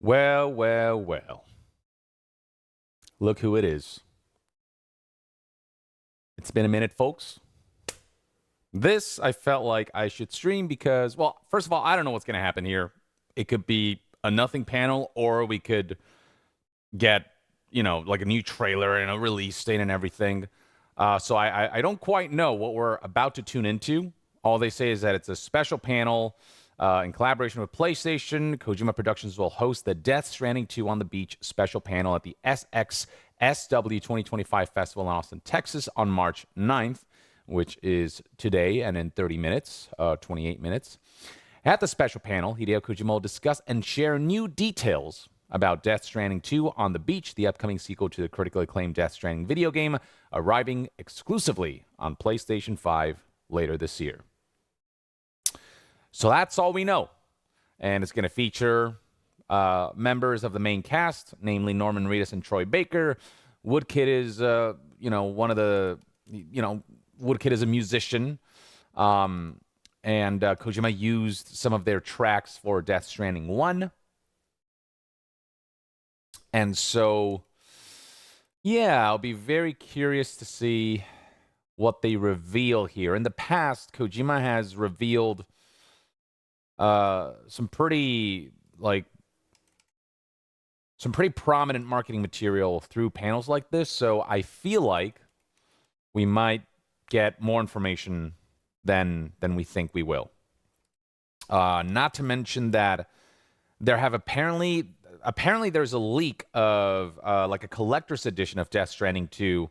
Well, well, well. Look who it is. It's been a minute, folks. This, I felt like I should stream because, well, first of all, I don't know what's going to happen here. It could be a nothing panel, or we could get, like a new trailer and a release date and everything. So I don't quite know what we're about to tune into. All they say is that it's a special panel in collaboration with PlayStation. Kojima Productions will host the Death Stranding 2 on the Beach special panel at the SXSW 2025 Festival in Austin, Texas on March 9th, which is today and in 30 minutes, 28 minutes. At the special panel, Hideo Kojima will discuss and share new details about Death Stranding 2 on the Beach, the upcoming sequel to the critically acclaimed Death Stranding video game, arriving exclusively on PlayStation 5 later this year. So that's all we know. And it's going to feature members of the main cast, namely Norman Reedus and Troy Baker. Woodkid is, one of the, Woodkid is a musician. And Kojima used some of their tracks for Death Stranding 1. And so, yeah, I'll be very curious to see what they reveal here. In the past, Kojima has revealed some pretty prominent marketing material through panels like this. So I feel like we might get more information than we think we will. Not to mention that there have apparently there's a leak of like a collector's edition of Death Stranding 2.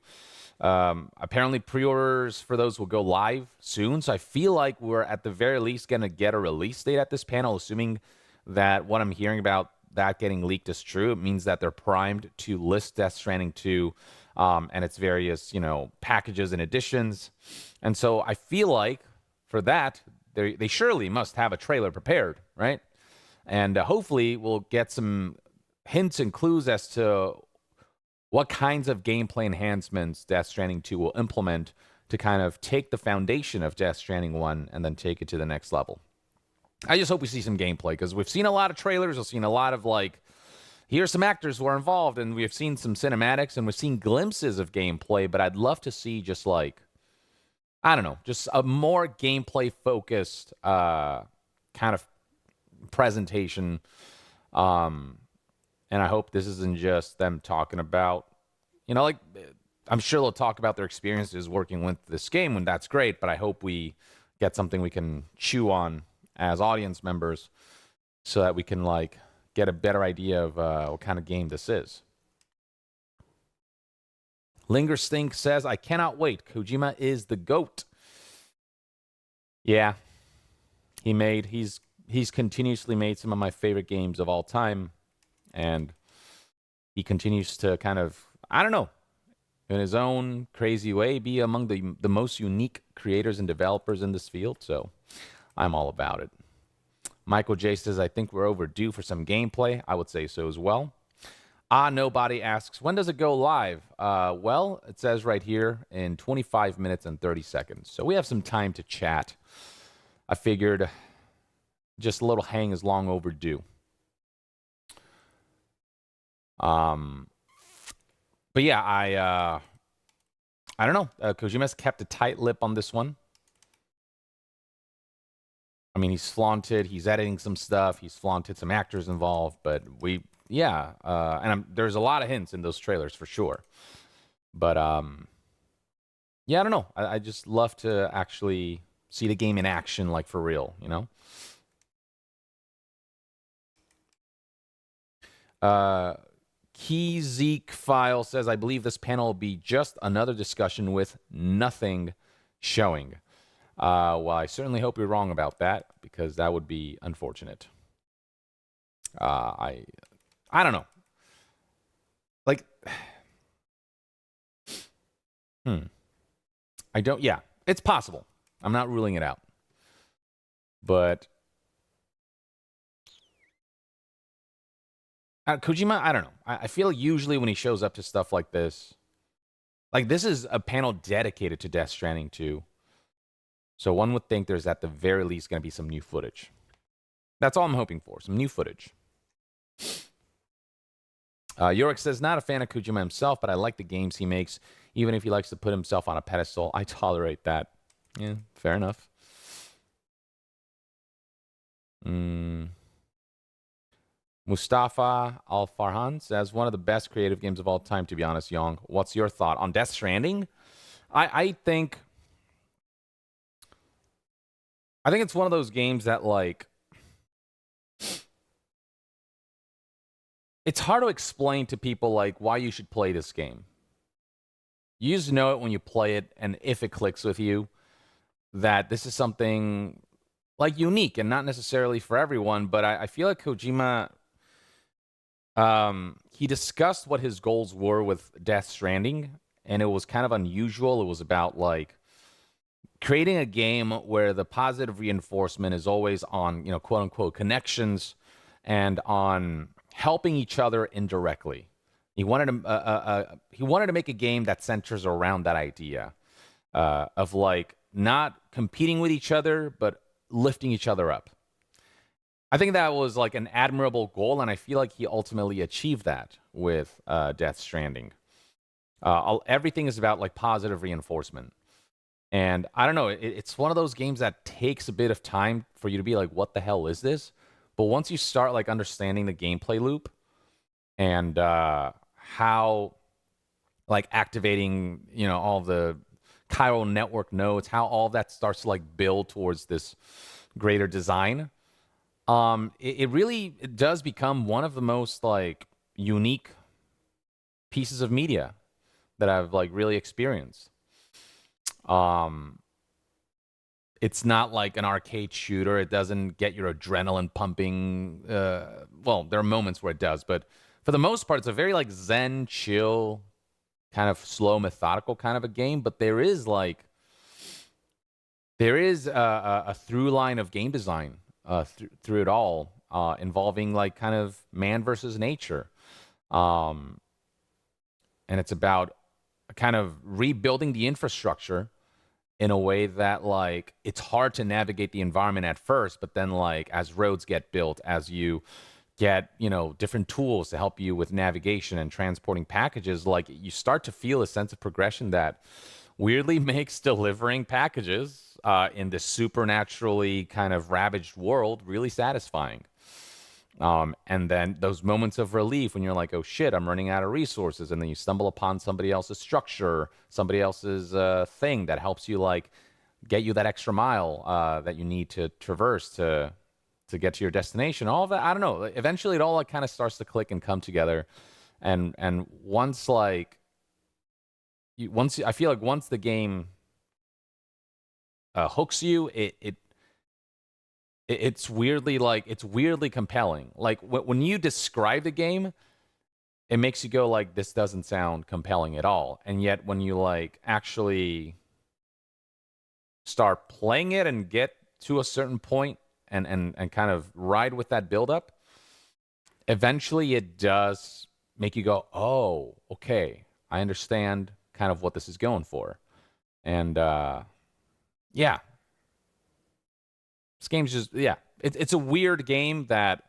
Apparently pre-orders for those will go live soon. So I feel like we're at the very least going to get a release date at this panel, assuming that what I'm hearing about that getting leaked is true. It means that they're primed to list Death Stranding 2 and its various, packages and editions. And so I feel like for that, they surely must have a trailer prepared, right? And hopefully we'll get some hints and clues as to what kinds of gameplay enhancements Death Stranding 2 will implement to kind of take the foundation of Death Stranding 1 and then take it to the next level. I just hope we see some gameplay, because we've seen a lot of trailers. We've seen a lot of, here's some actors who are involved, and we've seen some cinematics, and we've seen glimpses of gameplay, but I'd love to see just, just a more gameplay-focused kind of presentation. And I hope this isn't just them talking about, I'm sure they'll talk about their experiences working with this game, and that's great, but I hope we get something we can chew on as audience members so that we can, get a better idea of what kind of game this is. Linger Stink says, I cannot wait. Kojima is the GOAT. Yeah. He's continuously made some of my favorite games of all time. And he continues to kind of, in his own crazy way, be among the most unique creators and developers in this field. So I'm all about it. Michael J says, I think we're overdue for some gameplay. I would say so as well. Nobody asks, when does it go live? Well, it says right here in 25 minutes and 30 seconds. So we have some time to chat. I figured just a little hang is long overdue. But yeah, I don't know. Kojima's kept a tight lip on this one. I mean, he's flaunted. He's editing some stuff. He's flaunted some actors involved. But there's a lot of hints in those trailers for sure. But yeah, I don't know. I just love to actually see the game in action, for real, Key Zeke File says, I believe this panel will be just another discussion with nothing showing. Well, I certainly hope you're wrong about that, because that would be unfortunate. I don't know. It's possible. I'm not ruling it out. But Kojima, I don't know. I feel usually when he shows up to stuff like this is a panel dedicated to Death Stranding 2. So one would think there's at the very least going to be some new footage. That's all I'm hoping for, some new footage. Yorick says, not a fan of Kojima himself, but I like the games he makes, even if he likes to put himself on a pedestal. I tolerate that. Yeah, fair enough. Mm. Mustafa Al Farhan says, one of the best creative games of all time, to be honest, Yong. What's your thought on Death Stranding? I think it's one of those games that like it's hard to explain to people like why you should play this game. You just know it when you play it, and if it clicks with you, that this is something like unique and not necessarily for everyone. But I feel like Kojima, he discussed what his goals were with Death Stranding, and it was kind of unusual. It was about like creating a game where the positive reinforcement is always on, quote unquote, connections and on helping each other indirectly. He wanted to make a game that centers around that idea of like not competing with each other, but lifting each other up. I think that was like an admirable goal, and I feel like he ultimately achieved that with Death Stranding. Everything is about like positive reinforcement. And I don't know, it's one of those games that takes a bit of time for you to be like, what the hell is this? But once you start like understanding the gameplay loop and how like activating, all the chiral network nodes, how all that starts to like build towards this greater design, it really does become one of the most like unique pieces of media that I've like really experienced. It's not like an arcade shooter. It doesn't get your adrenaline pumping. Well, there are moments where it does, but for the most part, it's a very like zen, chill, kind of slow, methodical kind of a game. But there is a through line of game design through it all, involving like kind of man versus nature, and it's about kind of rebuilding the infrastructure in a way that like it's hard to navigate the environment at first, but then like as roads get built, as you get, different tools to help you with navigation and transporting packages, like you start to feel a sense of progression that weirdly makes delivering packages in this supernaturally kind of ravaged world really satisfying. And then those moments of relief when you're like, oh shit, I'm running out of resources. And then you stumble upon somebody else's structure, somebody else's thing that helps you like get you that extra mile that you need to traverse to get to your destination. All of that, I don't know. Eventually it all like kind of starts to click and come together. And once like, I feel like once the game hooks you, it's weirdly compelling. Like when you describe the game, it makes you go like, this doesn't sound compelling at all. And yet when you like actually start playing it and get to a certain point and kind of ride with that buildup, eventually it does make you go, oh, okay, I understand kind of what this is going for. And yeah, this game's just, yeah, it's a weird game that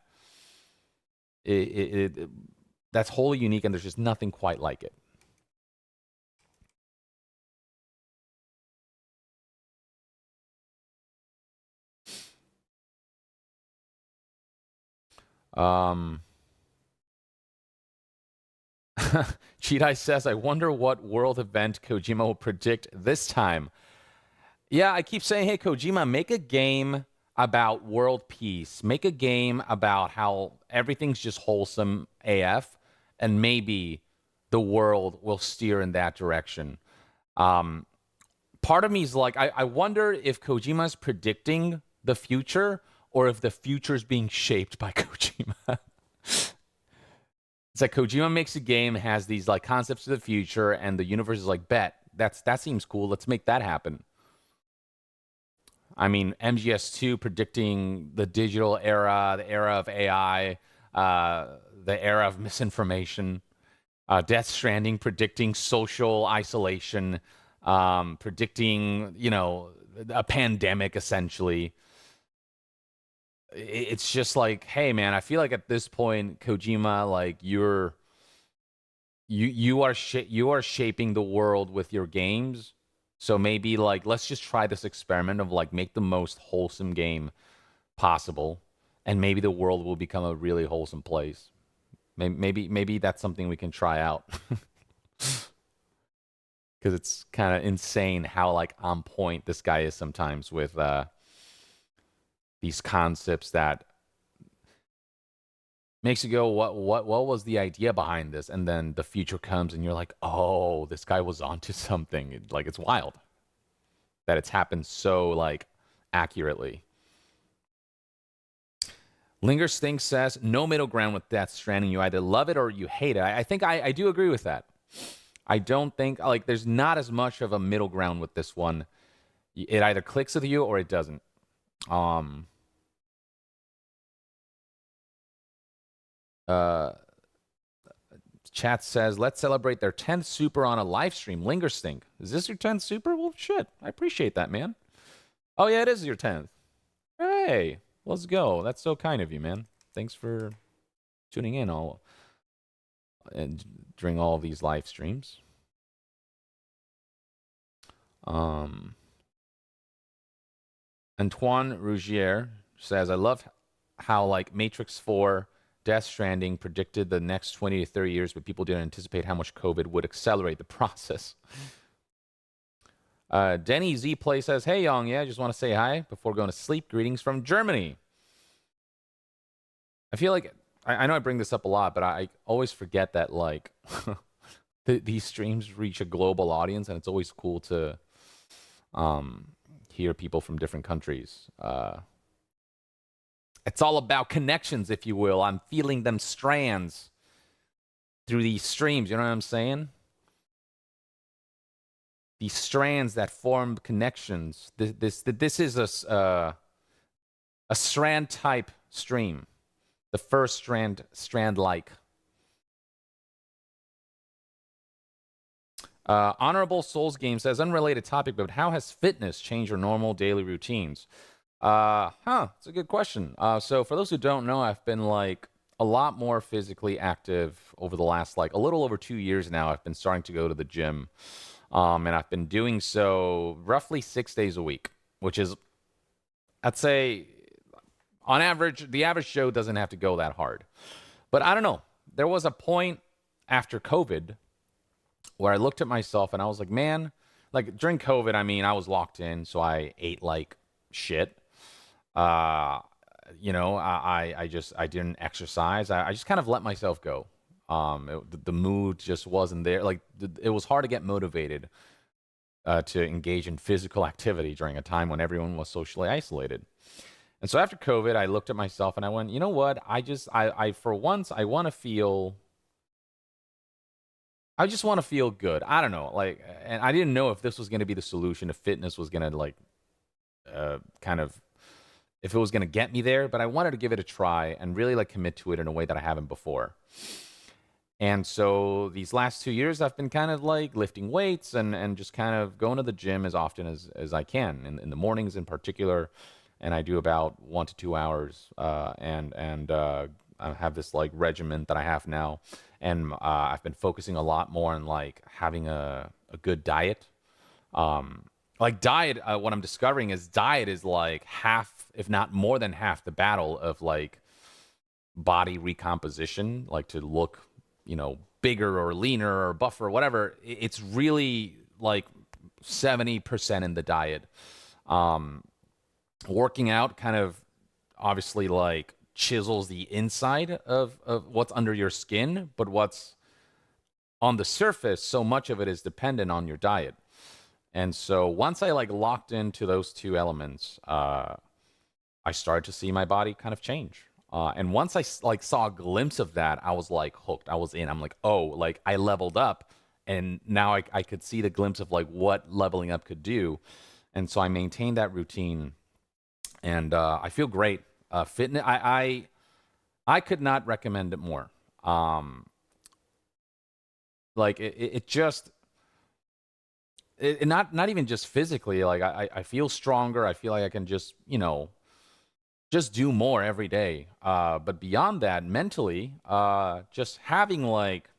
that's wholly unique, and there's just nothing quite like it. Cheat says, I wonder what world event Kojima will predict this time. Yeah, I keep saying, hey, Kojima, make a game about world peace. Make a game about how everything's just wholesome AF, and maybe the world will steer in that direction. Part of me is like, I wonder if Kojima's predicting the future or if the future is being shaped by Kojima. It's like Kojima makes a game, has these like concepts of the future, and the universe is like, bet, that seems cool. Let's make that happen. I mean, MGS2 predicting the digital era, the era of AI, the era of misinformation. Death Stranding predicting social isolation, predicting, a pandemic, essentially. It's just like, hey, man, I feel like at this point, Kojima, like, you're you are shaping the world with your games. So maybe like let's just try this experiment of like make the most wholesome game possible, and maybe the world will become a really wholesome place. Maybe that's something we can try out. Because it's kind of insane how like on point this guy is sometimes with these concepts that makes you go, what was the idea behind this? And then the future comes, and you're like, oh, this guy was onto something. Like it's wild that it's happened so like accurately. Linger Stink says, no middle ground with Death Stranding. You either love it or you hate it. I think I do agree with that. I don't think, like, there's not as much of a middle ground with this one. It either clicks with you or it doesn't. Chat says, let's celebrate their 10th super on a live stream. Linger Stink. Is this your 10th super? Well, shit. I appreciate that, man. Oh, yeah, it is your 10th. Hey, let's go. That's so kind of you, man. Thanks for tuning in all and during all of these live streams. Antoine Rougier says, I love how like Matrix 4, Death Stranding predicted the next 20 to 30 years, but people didn't anticipate how much COVID would accelerate the process. Denny Z Play says, hey, YongYea, I just want to say hi before going to sleep. Greetings from Germany. I feel like, I know I bring this up a lot, but I always forget that, like, these streams reach a global audience, and it's always cool to hear people from different countries. It's all about connections, if you will. I'm feeling them strands through these streams. You know what I'm saying? These strands that form connections. This is a strand type stream. The first strand-like. Honorable Souls Game says, unrelated topic, but how has fitness changed your normal daily routines? It's a good question. So for those who don't know, I've been like a lot more physically active over the last like a little over 2 years now. I've been starting to go to the gym. And I've been doing so roughly 6 days a week, which is, I'd say, on average, the average Joe doesn't have to go that hard. But I don't know. There was a point after COVID where I looked at myself and I was like, man, like during COVID, I mean, I was locked in, so I ate like shit. I didn't exercise. I just kind of let myself go. The mood just wasn't there. Like it was hard to get motivated to engage in physical activity during a time when everyone was socially isolated. And so after COVID, I looked at myself and I went, you know what? For once, I want to feel. I just want to feel good. I don't know, like, and I didn't know if this was going to be the solution, if fitness was going to like, if it was going to get me there. But I wanted to give it a try and really like commit to it in a way that I haven't before. And so these last 2 years, I've been kind of like lifting weights and just kind of going to the gym as often as I can in the mornings in particular. And I do about 1 to 2 hours. I have this like regimen that I have now. And I've been focusing a lot more on like having a good diet. What I'm discovering is diet is like half, if not more than half, the battle of like body recomposition, like to look, bigger or leaner or buffer or whatever. It's really like 70% in the diet. Working out kind of obviously like chisels the inside of what's under your skin, but what's on the surface, so much of it is dependent on your diet. And so once I like locked into those two elements, I started to see my body kind of change. And once I like saw a glimpse of that, I was like hooked. I was in. I'm like, oh, like I leveled up, and now I could see the glimpse of like what leveling up could do. And so I maintained that routine, and I feel great. Fitness, I could not recommend it more. Like it just, not even just physically. Like I feel stronger. I feel like I can just just do more every day. But beyond that, mentally, just having like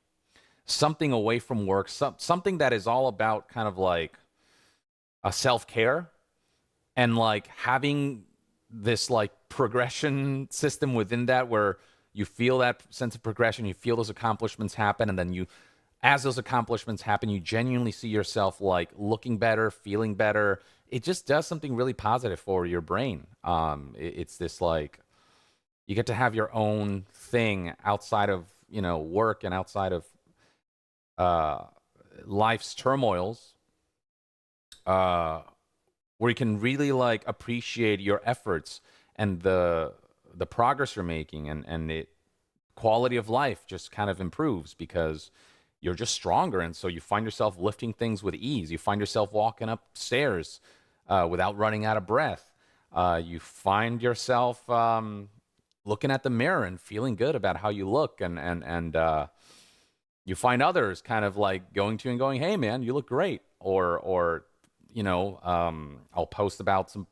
something away from work, something that is all about kind of like a self-care and like having this like progression system within that where you feel that sense of progression, you feel those accomplishments happen, and then you, as those accomplishments happen, you genuinely see yourself like looking better, feeling better. It just does something really positive for your brain. It's this like you get to have your own thing outside of work and outside of uh, life's turmoils, uh, where you can really like appreciate your efforts and the progress you're making, and it quality of life just kind of improves because you're just stronger, and so you find yourself lifting things with ease. You find yourself walking upstairs without running out of breath. You find yourself looking at the mirror and feeling good about how you look, and you find others kind of like going to you and going, "Hey, man, you look great," or I'll post about some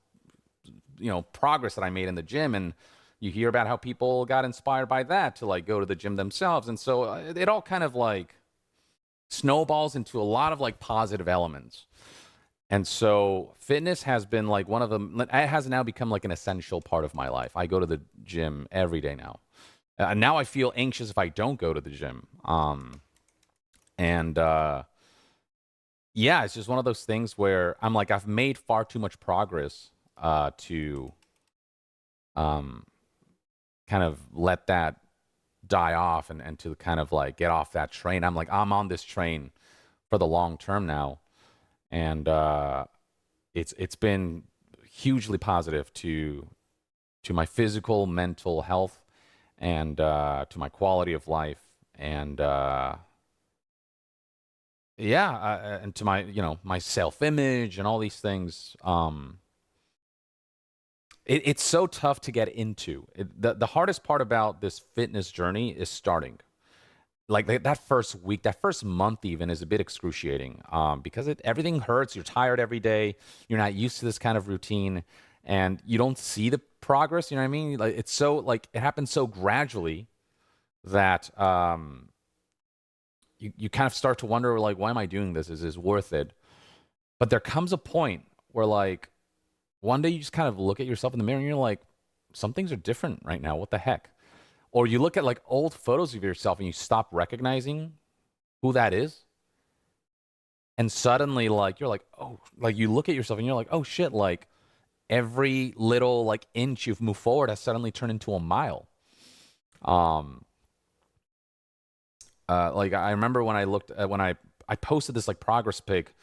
progress that I made in the gym, and you hear about how people got inspired by that to like go to the gym themselves, and so it all kind of like snowballs into a lot of like positive elements. And so fitness has been like one of them. It has now become like an essential part of my life. I go to the gym every day now. Now I feel anxious if I don't go to the gym. And yeah, it's just one of those things where I'm like, I've made far too much progress to kind of let that die off, and to kind of like get off that train. I'm like, I'm on this train for the long term now. And it's been hugely positive to my physical, mental health, and to my quality of life, and and to my my self image and all these things. It's so tough to get into. The hardest part about this fitness journey is starting. Like that first week, that first month even is a bit excruciating, because everything hurts. You're tired every day. You're not used to this kind of routine, and you don't see the progress. You know what I mean? Like it's so like it happens so gradually that you kind of start to wonder like, why am I doing this? Is this worth it? But there comes a point where like one day you just kind of look at yourself in the mirror and you're like, some things are different right now. What the heck? Or you look at like old photos of yourself and you stop recognizing who that is. And suddenly like you're like, oh, like you look at yourself and you're like, oh shit, like every little like inch you've moved forward has suddenly turned into a mile. Like I remember when I looked at when I posted this like progress pic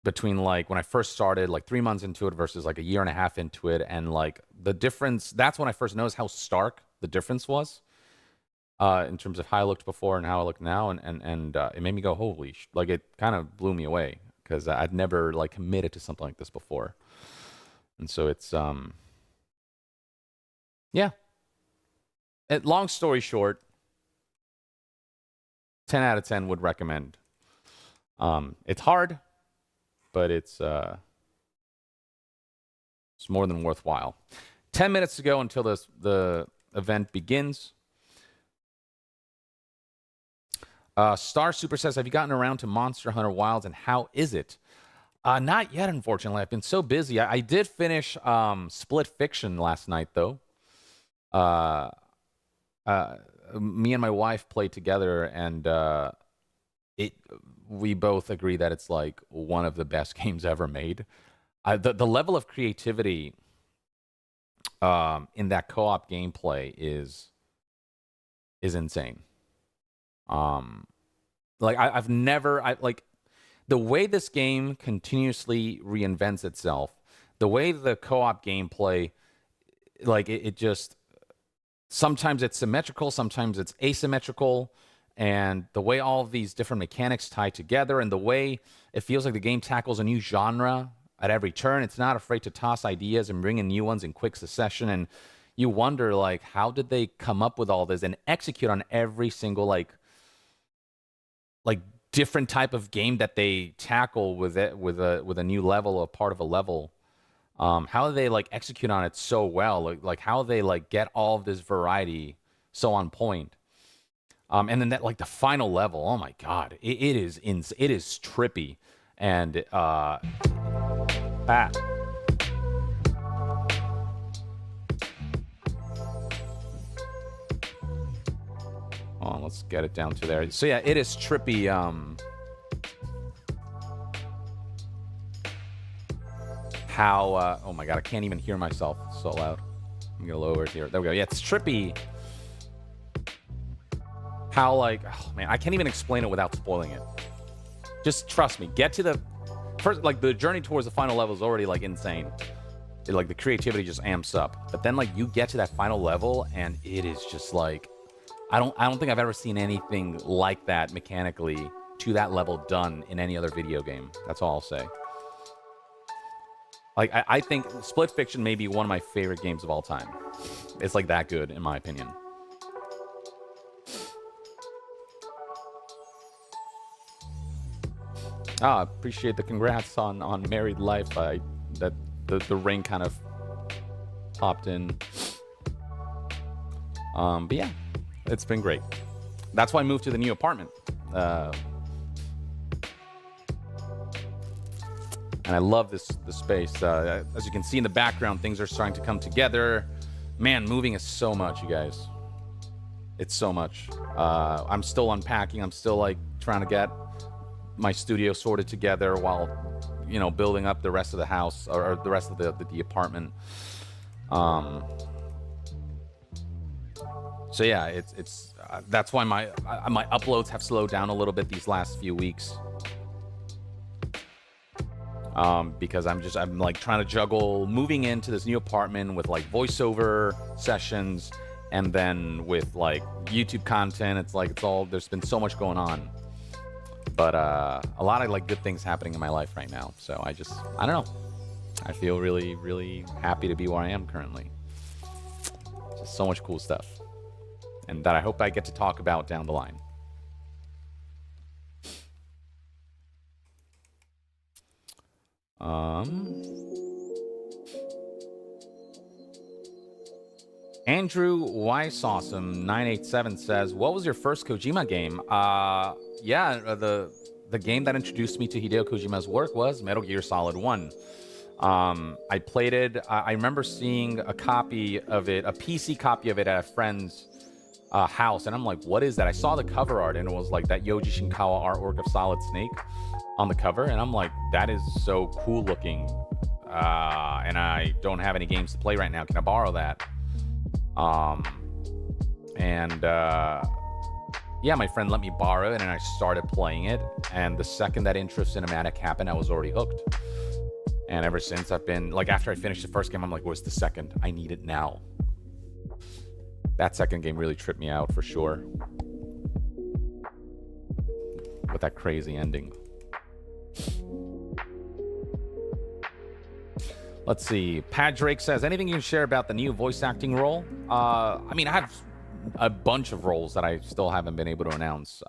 between like when I first started, like 3 months into it versus like a year and a half into it, and like the difference. That's when I first noticed how stark the difference was in terms of how I looked before and how I look now, and it made me go, holy, like it kind of blew me away because I'd never like committed to something like this before, and so it's yeah. Long story short, 10 out of 10 would recommend. It's hard, but it's more than worthwhile. 10 minutes to go until the event begins. Star Super says, have you gotten around to Monster Hunter Wilds, and how is it? Not yet, unfortunately. I've been so busy. I did finish Split Fiction last night, though. Me and my wife played together, and we both agree that it's like one of the best games ever made. The level of creativity in that co-op gameplay is insane. Like I've never like the way this game continuously reinvents itself, the way the co-op gameplay, like it just sometimes it's symmetrical, sometimes it's asymmetrical, and the way all of these different mechanics tie together, and the way it feels like the game tackles a new genre at every turn. It's not afraid to toss ideas and bring in new ones in quick succession, and you wonder like, how did they come up with all this and execute on every single like different type of game that they tackle with it with a new level or part of a level. How do they like execute on it so well? Like how do they like get all of this variety so on point? And then that like the final level, oh my god, it is it is trippy, and oh, let's get it down to there. So yeah, it is trippy. How oh my god, I can't even hear myself. It's so loud. I'm gonna lower it here. There we go. Yeah, it's trippy. How like, oh man, I can't even explain it without spoiling it. Just trust me. Get to the first, like the journey towards the final level is already like insane. Like the creativity just amps up. But then like you get to that final level and it is just like, I don't think I've ever seen anything like that mechanically to that level done in any other video game. That's all I'll say. Like I think Split Fiction may be one of my favorite games of all time. It's like that good in my opinion. Appreciate the congrats on married life. That the ring kind of popped in. But yeah, it's been great. That's why I moved to the new apartment. And I love the space. As you can see in the background, things are starting to come together. Man, moving is so much, you guys. It's so much. I'm still unpacking. I'm still like trying to get my studio sorted together while, you know, building up the rest of the house or the rest of the apartment. So yeah, it's that's why my uploads have slowed down a little bit these last few weeks. Because I'm like trying to juggle moving into this new apartment with like voiceover sessions and then with like YouTube content. It's like there's been so much going on. But a lot of like good things happening in my life right now. So I don't know. I feel really, really happy to be where I am currently. Just so much cool stuff. And that I hope I get to talk about down the line. Andrew Weissawesome 987 says, "What was your first Kojima game?" Yeah, the game that introduced me to Hideo Kojima's work was Metal Gear Solid 1. I played it. I remember seeing a copy of it, a PC copy of it at a friend's house, and I'm like, "What is that?" I saw the cover art, and it was like that Yoji Shinkawa artwork of Solid Snake on the cover, and I'm like, "That is so cool looking." And I don't have any games to play right now. Can I borrow that? Yeah, my friend let me borrow it, and I started playing it. And the second that intro cinematic happened, I was already hooked. And ever since, I've been like, after I finished the first game, I'm like, "Where's the second? I need it now." That second game really tripped me out for sure, with that crazy ending. Let's see. Pat Drake says, "Anything you can share about the new voice acting role?" I mean, I have a bunch of roles that I still haven't been able to announce.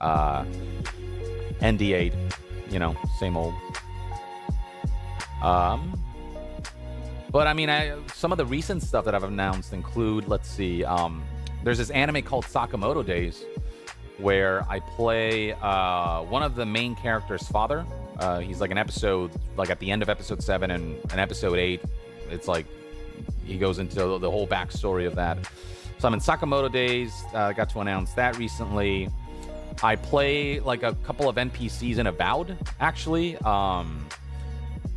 NDA, you know, same old. But I mean, some of the recent stuff that I've announced include, let's see, there's this anime called Sakamoto Days, where I play one of the main character's father. He's like an episode, like at the end of episode 7 and an episode 8. It's like he goes into the whole backstory of that. So I'm in Sakamoto Days. I got to announce that recently. I play like a couple of NPCs in Avowed, actually.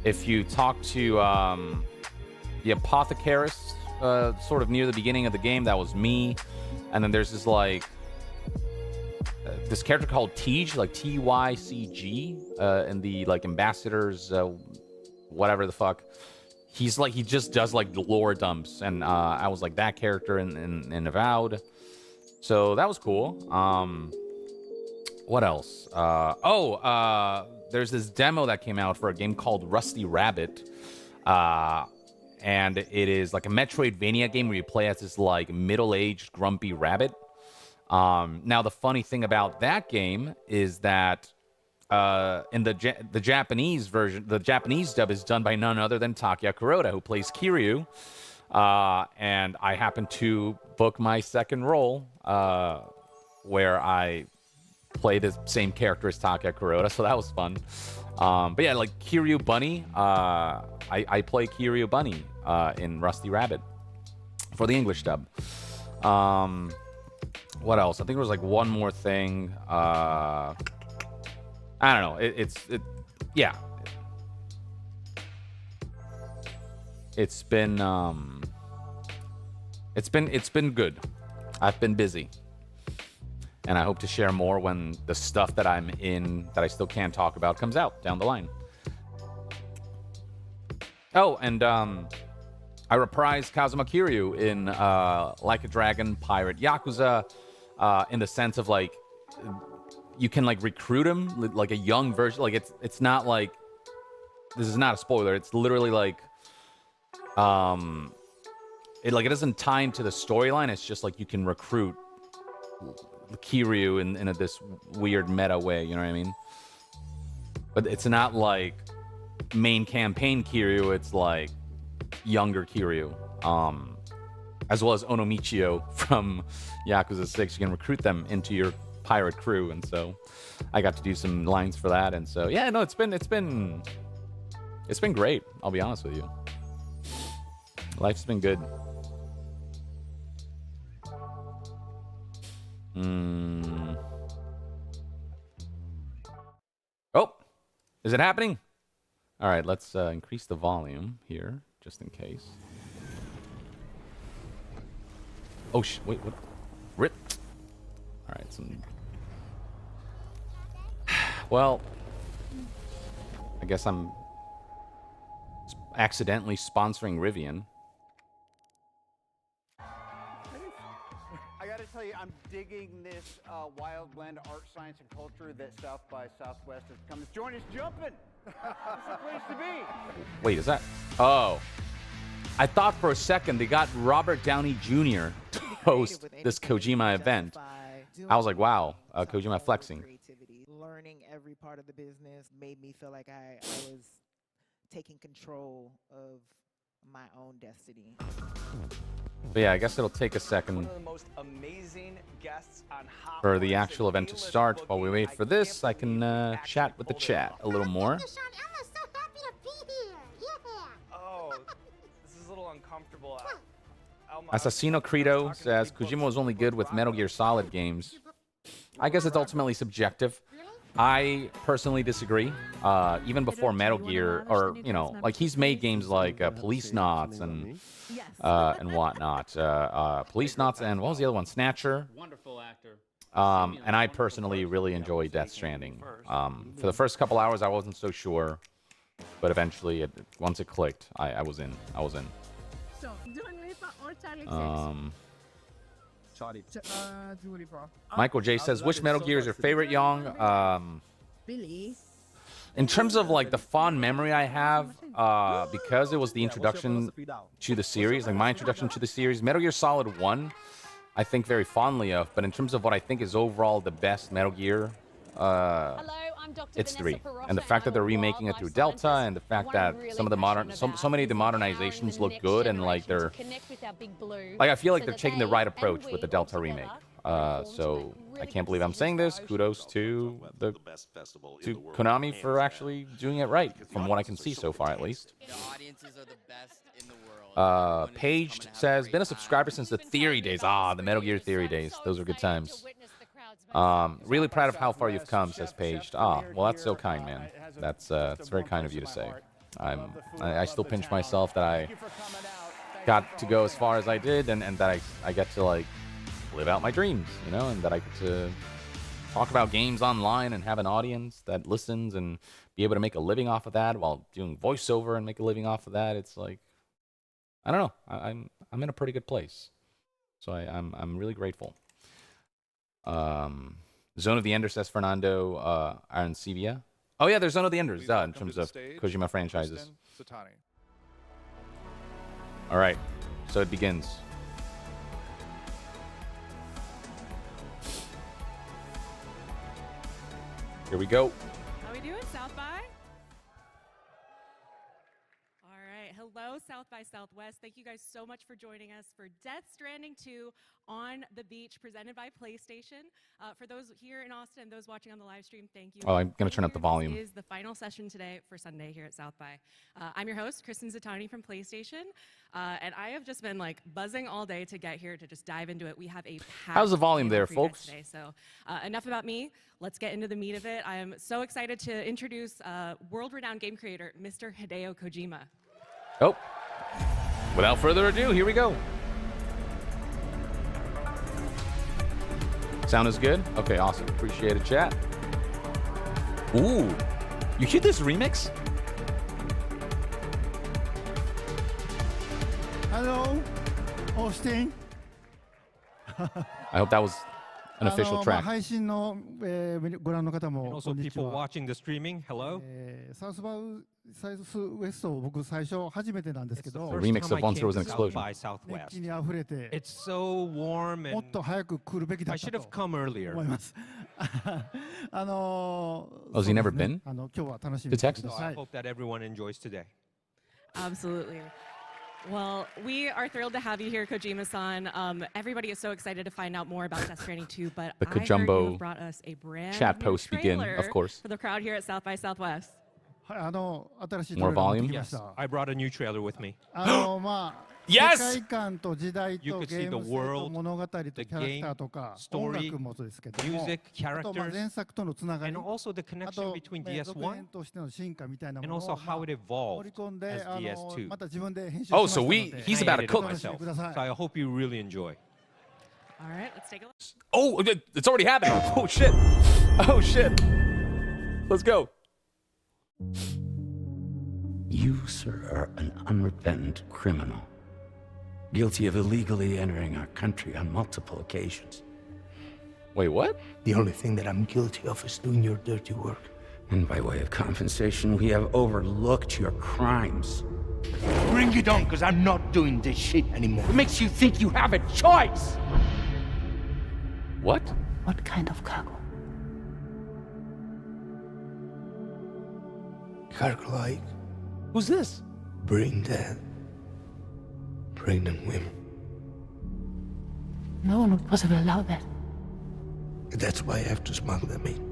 If you talk to the apothecarist, sort of near the beginning of the game, that was me. And then there's this like this character called Tyg, like Tycg, in the like ambassadors, whatever the fuck. He's like, he just does like lore dumps, and I was like that character in Avowed, so that was cool. What else? There's this demo that came out for a game called Rusty Rabbit, and it is like a Metroidvania game where you play as this like middle-aged grumpy rabbit. Now the funny thing about that game is that in the Japanese version, the Japanese dub is done by none other than Takuya Kuroda, who plays Kiryu. And I happen to book my second role where I play the same character as Taka Kuroda, so that was fun. But yeah, like Kiryu Bunny, I play Kiryu Bunny in Rusty Rabbit for the English dub. What else? I think there was like one more thing. I don't know. Yeah. It's been good. I've been busy. And I hope to share more when the stuff that I'm in that I still can't talk about comes out down the line. Oh, and I reprised Kazuma Kiryu in Like a Dragon Pirate Yakuza, in the sense of like you can like recruit him like a young version. Like it's not like, this is not a spoiler. It's literally like it doesn't tie into the storyline. It's just like you can recruit Kiryu in this weird meta way. You know what I mean? But it's not like main campaign Kiryu. It's like younger Kiryu, as well as Onomichio from Yakuza 6. You can recruit them into your pirate crew, and so I got to do some lines for that. And so yeah, no, it's been great. I'll be honest with you. Life's been good. Oh, is it happening? All right, let's increase the volume here, just in case. Oh, wait, what? Rip. All right, well, I guess I'm accidentally sponsoring Rivian. I gotta tell you, I'm digging this wild blend of art, science, and culture that South by Southwest has come. Join us jumping. This is the place to be. Wait, is that? Oh. I thought for a second they got Robert Downey Jr. to host this Kojima event. I was like, wow, Kojima flexing. Learning every part of the business made me feel like I was taking control of my own destiny. But yeah, I guess it'll take a second for the actual event to start. While we wait for this, I can chat with the chat a little more. Oh, this is a little uncomfortable. Assassino Credo says Kojima was only good with Metal Gear Solid games. I guess it's ultimately subjective. I personally disagree. Even before Metal Gear, or you know, like he's made games like Police Knots and whatnot. Police Knots and what was the other one? Snatcher. Wonderful actor. And I personally really enjoy Death Stranding. For the first couple hours, I wasn't so sure, but eventually, once it clicked, I was in. So, Dua Lipa or Charlie Dua Lipa. Michael J says, which Metal Gear is your favorite, Yong? Billy. In terms of like the fond memory I have, because it was the introduction to the series, like my introduction to the series, Metal Gear Solid 1, I think very fondly of. But in terms of what I think is overall the best Metal Gear, it's 3. And the fact that they're remaking it through Delta, and the fact that some of the so many of the modernizations look good, and like they're, like I feel like they're taking the right approach with the Delta remake. So I can't believe I'm saying this. Kudos to Konami for actually doing it right, from what I can see so far, at least. Paged says, been a subscriber since the Theory days. The Metal Gear Theory days. Those were good times. Really proud of how far you've come, says Paged. Well, that's so kind, man. That's very kind of you to say. I still pinch myself that I got to go as far as I did, and that I get to like live out my dreams, you know, and that I get to talk about games online and have an audience that listens and be able to make a living off of that while doing voiceover and make a living off of that. It's like, I don't know. I'm in a pretty good place, so I'm really grateful. Zone of the Ender, says Fernando Arancibia. Oh yeah, there's Zone of the Enders in terms of Kojima franchises. All right, so it begins. Here we go. How we doing, South by? All right. Hello, South by Southwest. Thank you guys so much for joining us for Death Stranding 2 on the Beach, presented by PlayStation. For those here in Austin and those watching on the live stream, thank you. Oh, I'm going to turn up the volume. This is the final session today for Sunday here at South by. I'm your host, Kristen Zatani from PlayStation, and I have just been like buzzing all day to get here to just dive into it. We have a packed How's the volume there, schedule for you guys folks? today. So enough about me. Let's get into the meat of it. I am so excited to introduce world-renowned game creator, Mr. Hideo Kojima. Oh, without further ado, here we go. Sound is good? Okay, awesome. Appreciate it, chat. Ooh, you hear this remix? Hello, Austin. I hope that was an official track. 配信の、ご覧の方も Also, こんにち people は。 watching the streaming, hello. サウスウエスト僕最初初めてなんですけ It's the ど、 first remix time of I Once came There Was an to South Explosion. by 熱 Southwest. 気にあふれて、 It's so warm もっ and と早く来るべきだ I った should と have come earlier. 思います。Oh, has he never been 今日は楽しみ to にしてく Texas? だ So さ I い。 hope that everyone enjoys today. Absolutely. Well, we are thrilled to have you here, Kojima-san. Everybody is so excited to find out more about Death Stranding 2, but The I heard you Kojumbo have brought us a brand chat new posts begin, trailer of course. for the crowd here at South by Southwest. はい、新しい More トレーラー持って volume? きまし Yes, た。 I brought a new trailer with me. まあ、 Yes! 世界観と時代 You と could ゲ see ー the ム性と world, 物語とキ the ャラクターとか game, 音 story, 楽もそうですけども、 music, あとまあ characters, 前作とのつながり、 and also the あ connection と between 続 DS1 編としての進化みたいなも and の also を、まあ how it 盛り evolved 込んで as DS2. また自分で編集し Oh, ました so の we で、 he's I about to edited cook. myself, ください。 so I hope you really enjoy. All right, let's take a look. Oh, it's already happening. Oh, shit. Oh, shit. Let's go. You, sir, are an unrepentant criminal, guilty of illegally entering our country on multiple occasions. Wait, what? The only thing that I'm guilty of is doing your dirty work. And by way of compensation, we have overlooked your crimes. Bring it on, because I'm not doing this shit anymore. What makes you think you have a choice? What? What kind of cargo? Cargo like Who's this? brain dead, pregnant women. No one would possibly allow that. That's why I have to smuggle them in.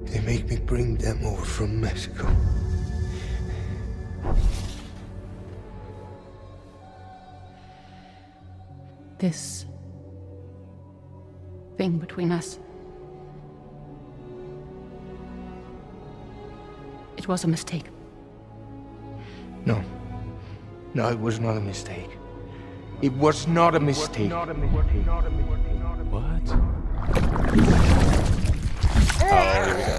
They make me bring them over from Mexico. This thing between us. It was a mistake. No. No, it was not a mistake. It was not a mistake. What? Oh, here we go.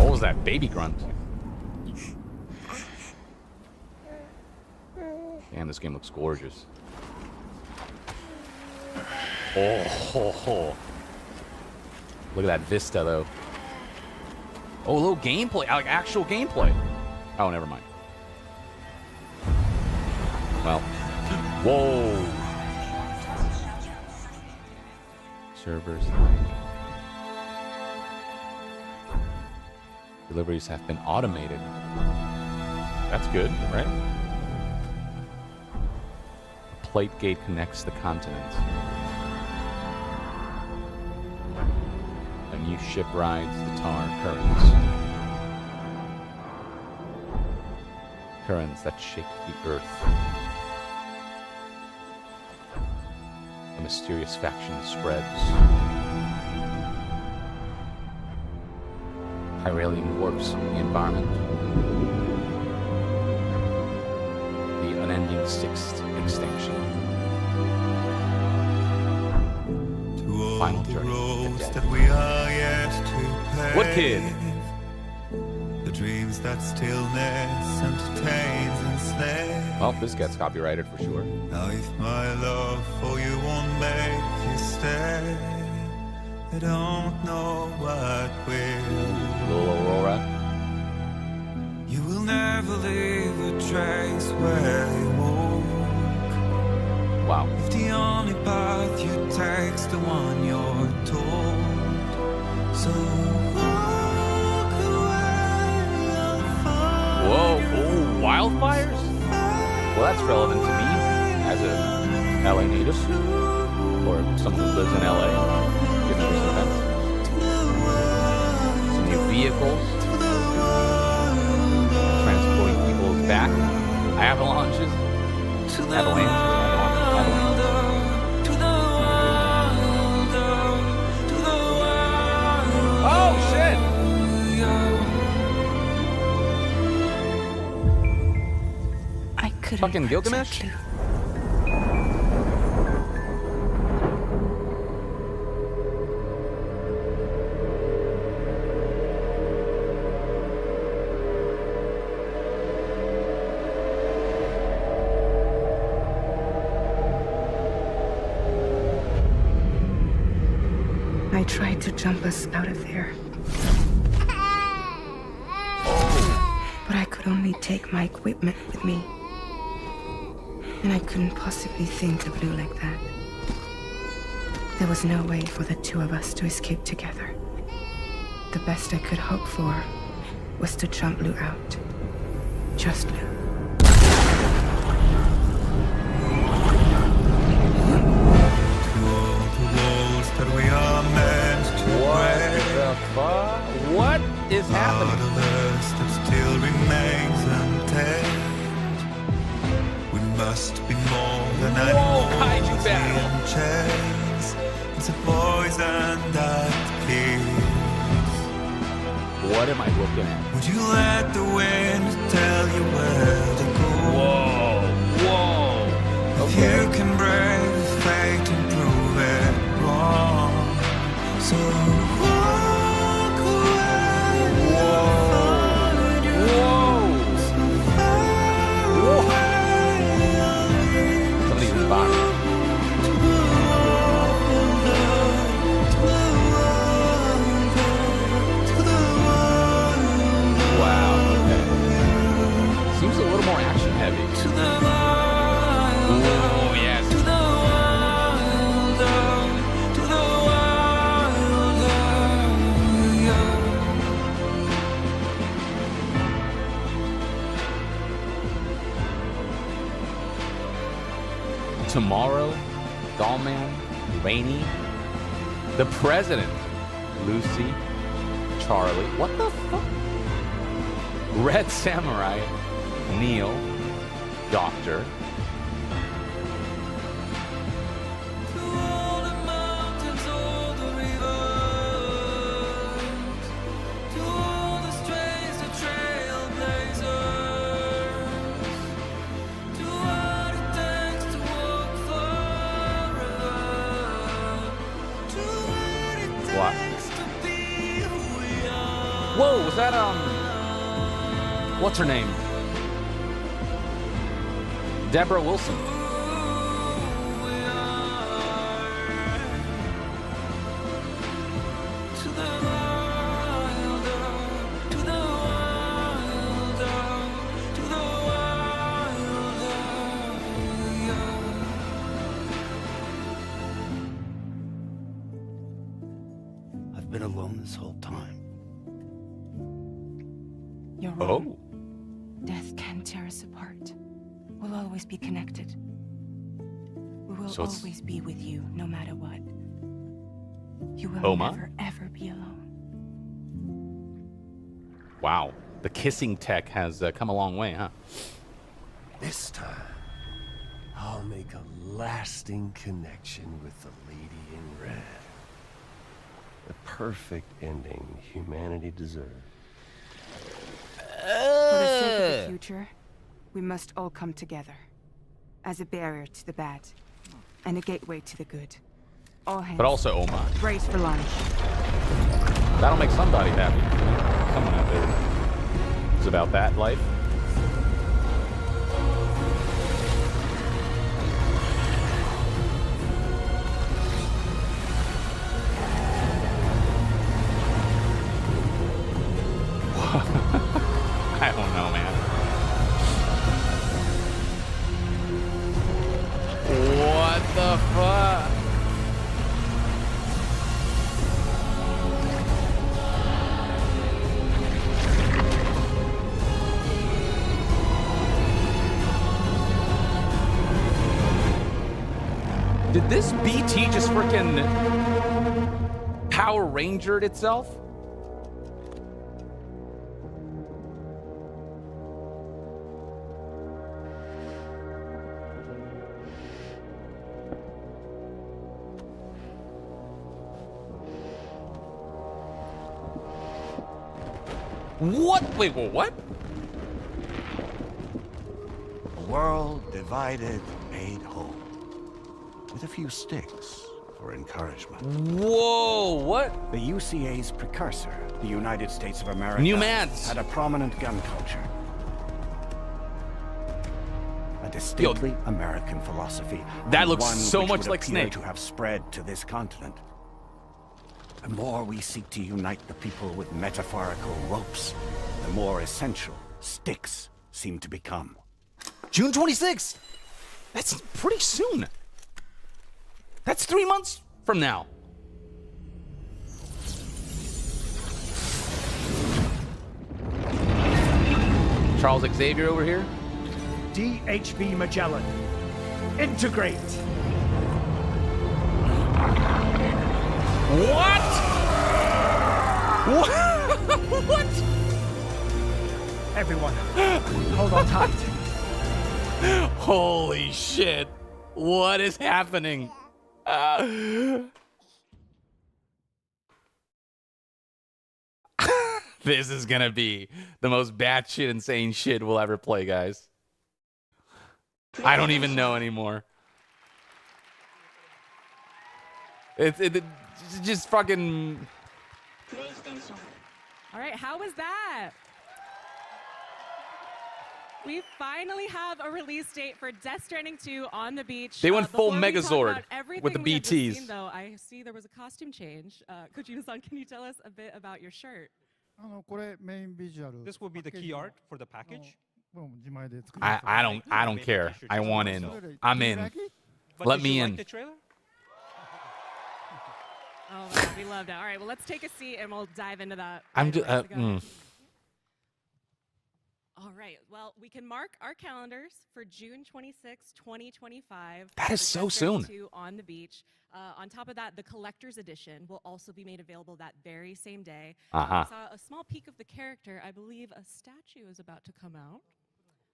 What was that baby grunt? Damn, this game looks gorgeous. Oh, ho, ho. Look at that vista, though. Oh, a little gameplay, like actual gameplay. Oh, never mind. Well, whoa. Servers. Deliveries have been automated. That's good, right? A plate gate connects the continents. A new ship rides the tar currents. Currents that shake the earth. A mysterious faction spreads. Hyraelian warps the environment. The unending sixth extinction. Final journey of the dead. That we are yet to pay. What kid? The dreams that stillness entertains enslaved. Well, this gets copyrighted for sure. Now if my love for you won't make you stay, I don't know what will. Little Aurora. You will never leave a trace where you walk. Wow. If the only path you take's the one you're told, so walk wildfires? Well, that's relevant to me as a LA native, or someone who lives in LA, given recent events. Some new vehicles transporting people back. Avalanches. Oh, shit! I couldn't Fucking Gilgamesh? protect you. I tried to jump us out of there. But I could only take my equipment with me. And I couldn't possibly think of Lou like that. There was no way for the two of us to escape together. The best I could hope for was to jump Lou out. Just Lou. That we are meant to break. The fuck? What is happening? Part of us that still remains untamed. We must be more than animals kaiju battle. in chains. It's a poison that kills. What am I looking at? Would you let the wind tell you where to go? Whoa. If you can brave fate and prove it wrong, so walk away. Find yours so far away. Somebody's in the box. Wow. Okay. Seems a little more action heavy. Oh yes. Tomorrow, Dollman, Rainey, the President, Lucy, Charlie, what the fuck? Red Samurai, Neil, Doctor. What? Whoa, was that, what's her name? Deborah Wilson. I've been alone this whole time. You're wrong. Death can tear us apart. We'll always be connected. We will always be with you, no matter what. You will never, ever be alone. Wow. The kissing tech has come a long way, huh? This time, I'll make a lasting connection with the lady in red. The perfect ending humanity deserves. For the sake of the future, we must all come together. As a barrier to the bad, and a gateway to the good. All hands. But also Oma. Brace for lunch. That'll make somebody happy. Someone out there is about that life. I don't know, man. What the fuck? Did this BT just freaking Power Rangered itself? What? Wait, what? A world divided, made whole. With a few sticks for encouragement. Whoa, what? The UCA's precursor, the United States of America, New Mads. had a prominent gun culture. A distinctly American philosophy. That and looks one so which much would like appear Snake. to have spread to this continent. The more we seek to unite the people with metaphorical ropes, the more essential sticks seem to become. June 26th. That's pretty soon. That's 3 months from now. Charles Xavier over here. DHB Magellan. Integrate. What? What? What? Everyone, hold on tight. Holy shit. What is happening? This is gonna be the most batshit insane shit we'll ever play, guys. I don't even know anymore. It's just fucking. All right, how was that? We finally have a release date for Death Stranding 2 on the beach. They went full Before we talk Megazord about everything with the we had just BTs. seen, though, I see there was a costume change. Kojima-san, can you tell us a bit about your shirt? This will be the key art for the package. I don't care. I want in. I'm in. But Let did me you in. Like the trailer? Oh, my God, we loved it. All right, well, let's take a seat and we'll dive into that. I'm right just. away. So go ahead. All right. Well, we can mark our calendars for June 26, 2025. That is for so Death Stranding soon. 2 on the beach. On top of that, the collector's edition will also be made available that very same day. Uh-huh. We saw a small peek of the character. I believe a statue is about to come out.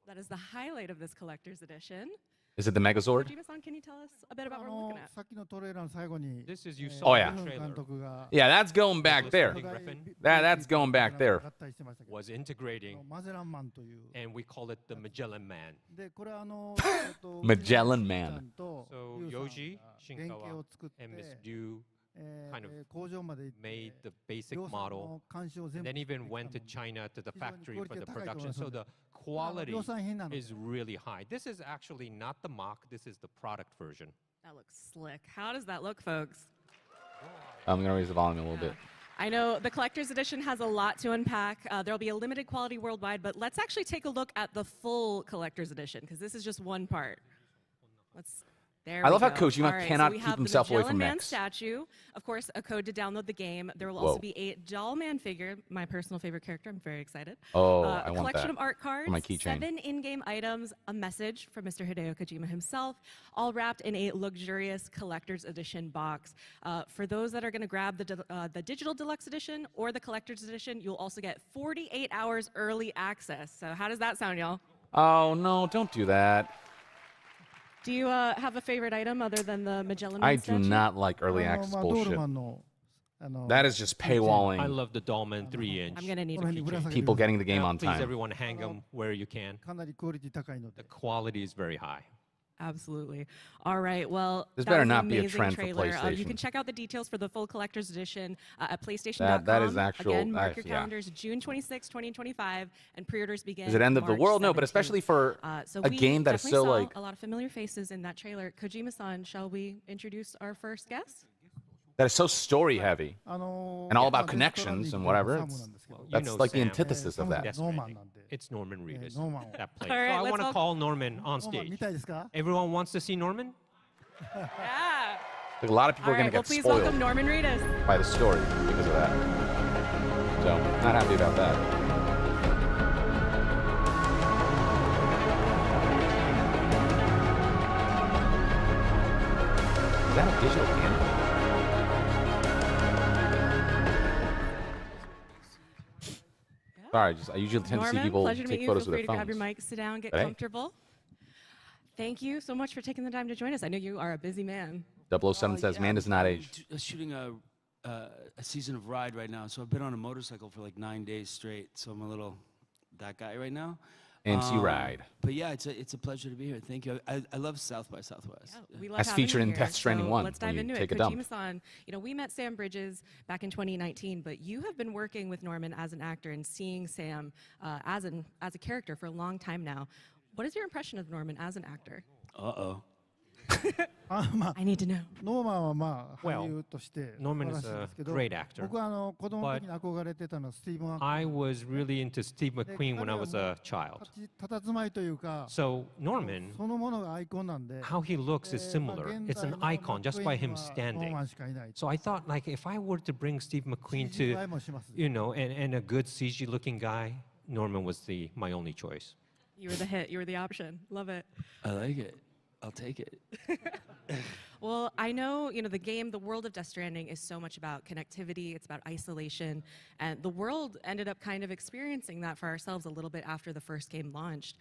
That is the highlight of this collector's edition. Is it the Megazord? Kojima-san, can you tell us a bit about what we're looking at? This is you saw Oh yeah. the trailer. Yeah, that's going back there. Griffin That's going back there. was integrating, and we call it the Magellan Man. Magellan Man. So Yoji, Shinkawa, and Miss Du kind of made the basic model, and then even went to China to the factory for the production. So the quality is really high. This is actually not the mock. This is the product version. That looks slick. How does that look, folks? I'm gonna raise the volume a little bit. I know the collector's edition has a lot to unpack. There'll be a limited quality worldwide, but let's actually take a look at the full collector's edition, because this is just one part. There I we love how go. Kojima All right, cannot so we keep have himself the away Magellan from Man mechs. statue. Of course, a code to download the game. There will Whoa. also be a doll man figure, my personal favorite character. I'm very excited. Oh, A I want collection that of art cards, for my keychain. 7 in-game items, a message from Mr. Hideo Kojima himself, all wrapped in a luxurious collector's edition box. For those that are going to grab the digital deluxe edition or the collector's edition, you'll also get 48 hours early access. So how does that sound, y'all? Oh no! Don't do that. Do you have a favorite item other than the Magellan Man I do statue? not like early access bullshit. That is just paywalling. I love the Dollman 3-inch. I'm gonna need a keychain. People getting the game on Please, time. everyone, hang them where you can. The quality is very high. Absolutely. All right. Well, This that better was an not be a amazing trend for trailer. You PlayStation. can check out the details for the full collector's edition at PlayStation.com. That is actual- Again, mark your yeah. calendars, June 26, 2025, and pre-orders begin. Is it end of the March world? No, but 17th. especially for So a we game that is definitely so saw like a lot of familiar faces in that trailer. Kojima-san, shall we introduce our first guest? that is so story heavy and all about connections and whatever. That's like the antithesis of that. Yes, Stranding. It's Norman Reedus that plays. All right, so I let's want to all- call Norman on stage. Everyone wants to see Norman? Yeah. Like a lot of people All are right. gonna Well, get please spoiled welcome Norman Reedus. by the story because of that. So not happy about that. that a digital camera? Sorry, I usually tend to see Norman, people pleasure to meet take you. photos Feel with free their to grab your phones. mic, sit down, get But hey. comfortable. Thank you so much for taking the time to join us. I know you are a busy man. 007 says, man does not age. Shooting a season of Ride right now, so I've been on a motorcycle for like 9 days straight. So I'm a little that guy right now. MC Ride. But yeah, it's a pleasure to be here. Thank you. I love South by Southwest. Yeah, we love As having featured you in here. Death Stranding So 1, Let's when dive you into it. take a dump. Kojima-san, we met Sam Bridges back in 2019, but you have been working with Norman as an actor and seeing Sam as a character for a long time now. What is your impression of Norman as an actor? Uh-oh. I need to know. ノーマンはまあ Well, 俳優として Norman 素 is 晴らしいん a ですけど、 great actor. 僕は子供の時に憧れてたのはスティーブン・ア I was really into Steve で McQueen when I 彼は was a child. 佇まいというか、 So Norman, そのものがアイコンなんで、 how he looks is まあ similar. 現 It's 在 an の icon just by him ノー standing. マンしかいない。 So I thought, like, if I were to bring Steve McQueen to, CGI もします。 you know, and a good CG-looking guy, Norman was my only choice. You were the hit. You were the option. Love it. I like it. I'll take it. Well, I know, the game, the world of Death Stranding is so much about connectivity, it's about isolation, and the world ended up kind of experiencing that for ourselves a little bit after the first game launched.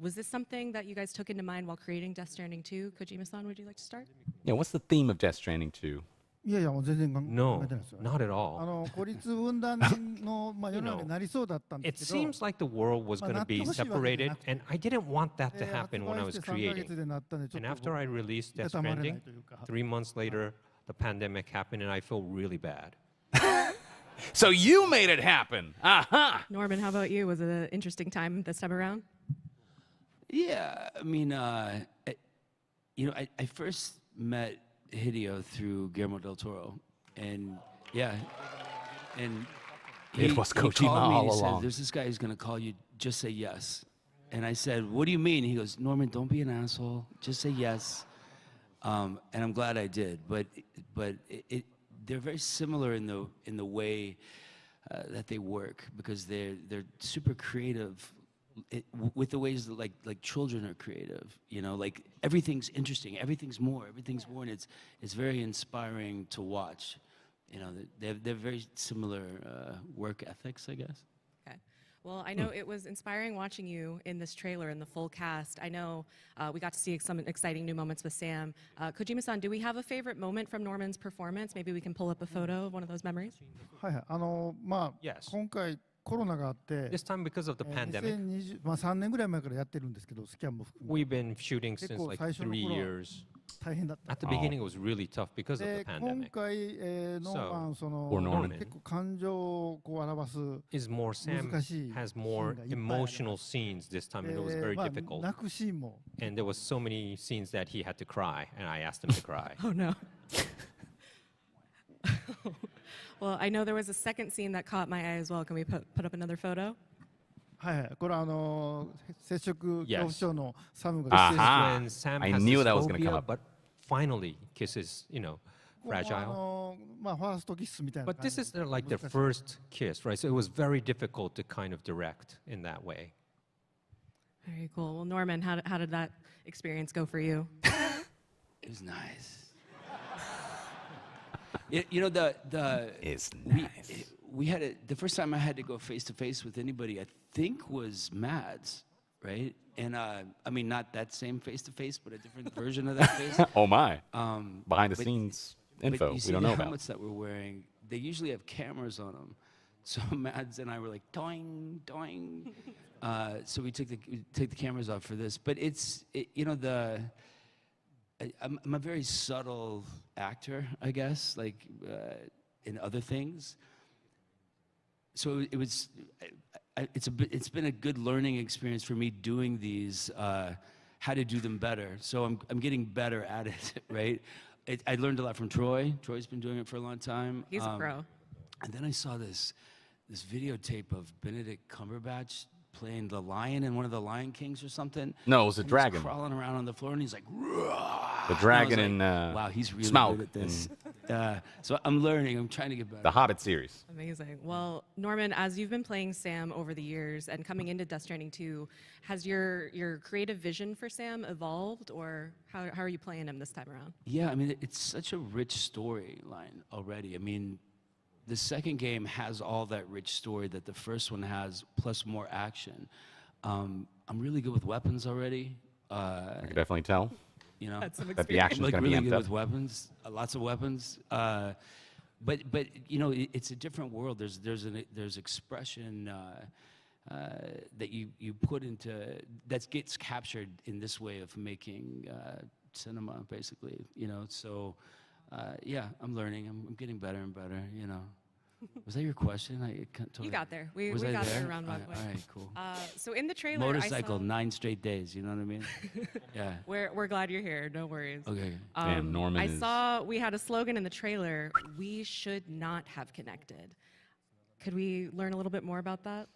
Was this something that you guys took into mind while creating Death Stranding 2? Kojima-san, would you like to start? Yeah, what's the theme of Death Stranding 2? いやいや、もう全然考 No, えてないですよ。 not at all. 孤立分断の世の中になりそうだったんで It すけど、 seems like the world was going to be まあなってほしいわけじゃな separated, くて、 and I didn't want that to 発 happen when I 売 was して3ヶ月 creating. でなったんで、ちょっ And と after I released い Death たたまれな Stranding, いというか。 3 months later, the pandemic happened, and I feel really bad. So you made it happen. Aha! Norman, how about you? Was it an interesting time this time around? Yeah, I mean, I first met Hideo through Guillermo del Toro, and yeah, and It was he Kojima called me and all he said, along. "There's this guy who's gonna call you. Just say yes." And I said, "What do you mean?" He goes, "Norman, don't be an asshole. Just say yes." And I'm glad I did. But they're very similar in the way that they work, because they're super creative. With the ways that like children are creative, like everything's interesting, everything's more, and it's very inspiring to watch. They're very similar work ethics, I guess. Okay. Well, I know it was inspiring watching you in this trailer and the full cast. I know we got to see some exciting new moments with Sam. Kojima-san, do we have a favorite moment from Norman's performance? Maybe we can pull up a photo of one of those memories. はいはい、まあ、 Yes. 今回コロナがあって、 This time, because of the pandemic, 2020まあ3年ぐらい前からやってるんですけど、スキャンも含め we've been shooting since like 最初の 3頃は years. 大変だった。 At the beginning, it was really tough because of で the 今 pandemic. 回、ノーマン Or Norman. 結構感情をこう表す Is more Sam 難しい has シーン more がいっぱいあります emotional scenes this time, and it was very まあ difficult. 泣くシーンも And there was so many scenes that he had to cry, and I asked him to cry. Oh, no. Well, I know there was a second scene that caught my eye as well. Can we put up another photo? はいはい、これ接触恐怖症のサムが This is Aha. when Sam I has knew this that was gonna come phobia, up. but finally kisses, もう fragile. まあファーストキスみたいな But 感 this じ is like their 難しい first kiss, right? So it was very difficult to kind of direct in that way. Very cool. Well, Norman, how did that experience go for you? It was nice. the It's we had the first time I had to go face to face with anybody, I think, was Mads, right? And I mean, not that same face to face, but a different version of that face. Oh my. Behind the but- scenes But info you we see don't the know about. helmets that we're wearing, they usually have cameras on them. So Mads and I were like, doing, doing. So we take the cameras off for this. But I'm a very subtle actor, I guess, like in other things. So it's been a good learning experience for me doing these, how to do them better. So I'm getting better at it, right? I learned a lot from Troy. Troy's been doing it for a long time. He's a pro. And then I saw this videotape of Benedict Cumberbatch playing the lion in one of the Lion Kings or something. No, it was a And dragon. He's crawling around on the floor, and he's like, The dragon like, in wow, he's really Smaug good at this. So I'm learning. I'm trying to get better. The Hobbit series. Amazing. Well, Norman, as you've been playing Sam over the years and coming into Death Stranding 2, has your creative vision for Sam evolved, or how are you playing him this time around? Yeah, I mean, it's such a rich storyline already. I mean, the second game has all that rich story that the first one has, plus more action. I'm really good with weapons already. I can definitely tell. You know, that the action's like going to really be good amped up. with weapons, lots of weapons. But you know, it's a different world. There's expression that you put into that gets captured in this way of making cinema, basically. You know, so yeah, I'm learning. I'm getting better and better. You know. Was that your question? You got there. We Was I got there? there around one point. All right, cool. So in the trailer, Motorcycle, I saw, 9 straight days. You know what I mean? Yeah. We're glad you're here. No worries. Okay. Damn, Norman I is... saw we had a slogan in the trailer. We should not have connected. Could we learn a little bit more about that?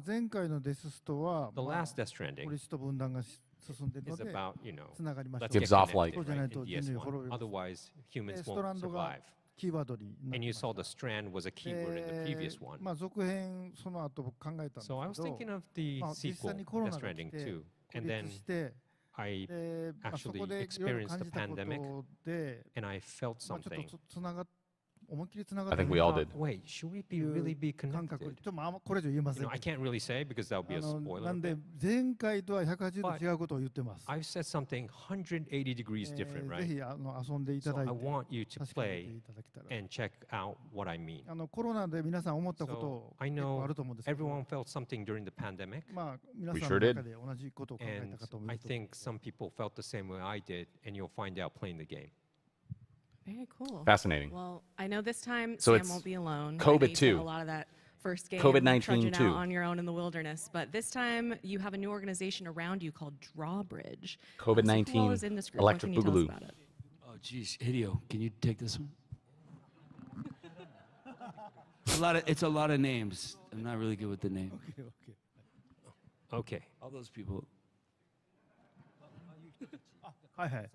前回のデスストは The last Death Stranding 孤立と分断が進んでいるの is で about, you know, つながりました let's get Gives off connected, like- そうじゃ right, ない in と人類 DS1. 滅びます Otherwise, humans スト won't ランドが survive. キーワードになっ And て you ました saw the strand was a keyword in the previous one. 続編その後僕考えたんですけ So I was ど thinking of the 実 sequel, 際にコロ Death ナが来 Stranding て 2. 孤 And then 立して I そ actually こでいろいろ experienced 感 the じたこ pandemic, とで and I felt ちょっ something. とつながっ思いっきりつなが I って think we all did. Wait, should we really be 感覚 connected? ちょっとこれ以上言えま You せん know, I can't really say because that would be a な spoiler. んで bit. 前回とは180度違うことを言ってます I've said something 180 degrees different, ぜ right? ひ遊んでいた So だい I て want you to 確かめて play いただけたら and check out what I mean. コロナで皆さん思ったこと So を I 結構あ know ると思うんですけど everyone felt something during the pandemic, 皆 We さん sure の did. 中で同じことを考え and た方もい I ると思う think some people felt the same way I did, and you'll find out playing the game. Very cool. Fascinating. Well, I know this time So Sam it's won't be alone. COVID I know you spent 2. A lot of that first game COVID-19 trudging too. out on your own in the wilderness, but this time you have a new organization around you called Drawbridge. COVID-19 So who all is in this group? Electric What can you Boogaloo. tell us about it? Oh, geez, Hideo, can you take this one? It's a lot of names. I'm not really good with the name. Okay. All those people. はいはい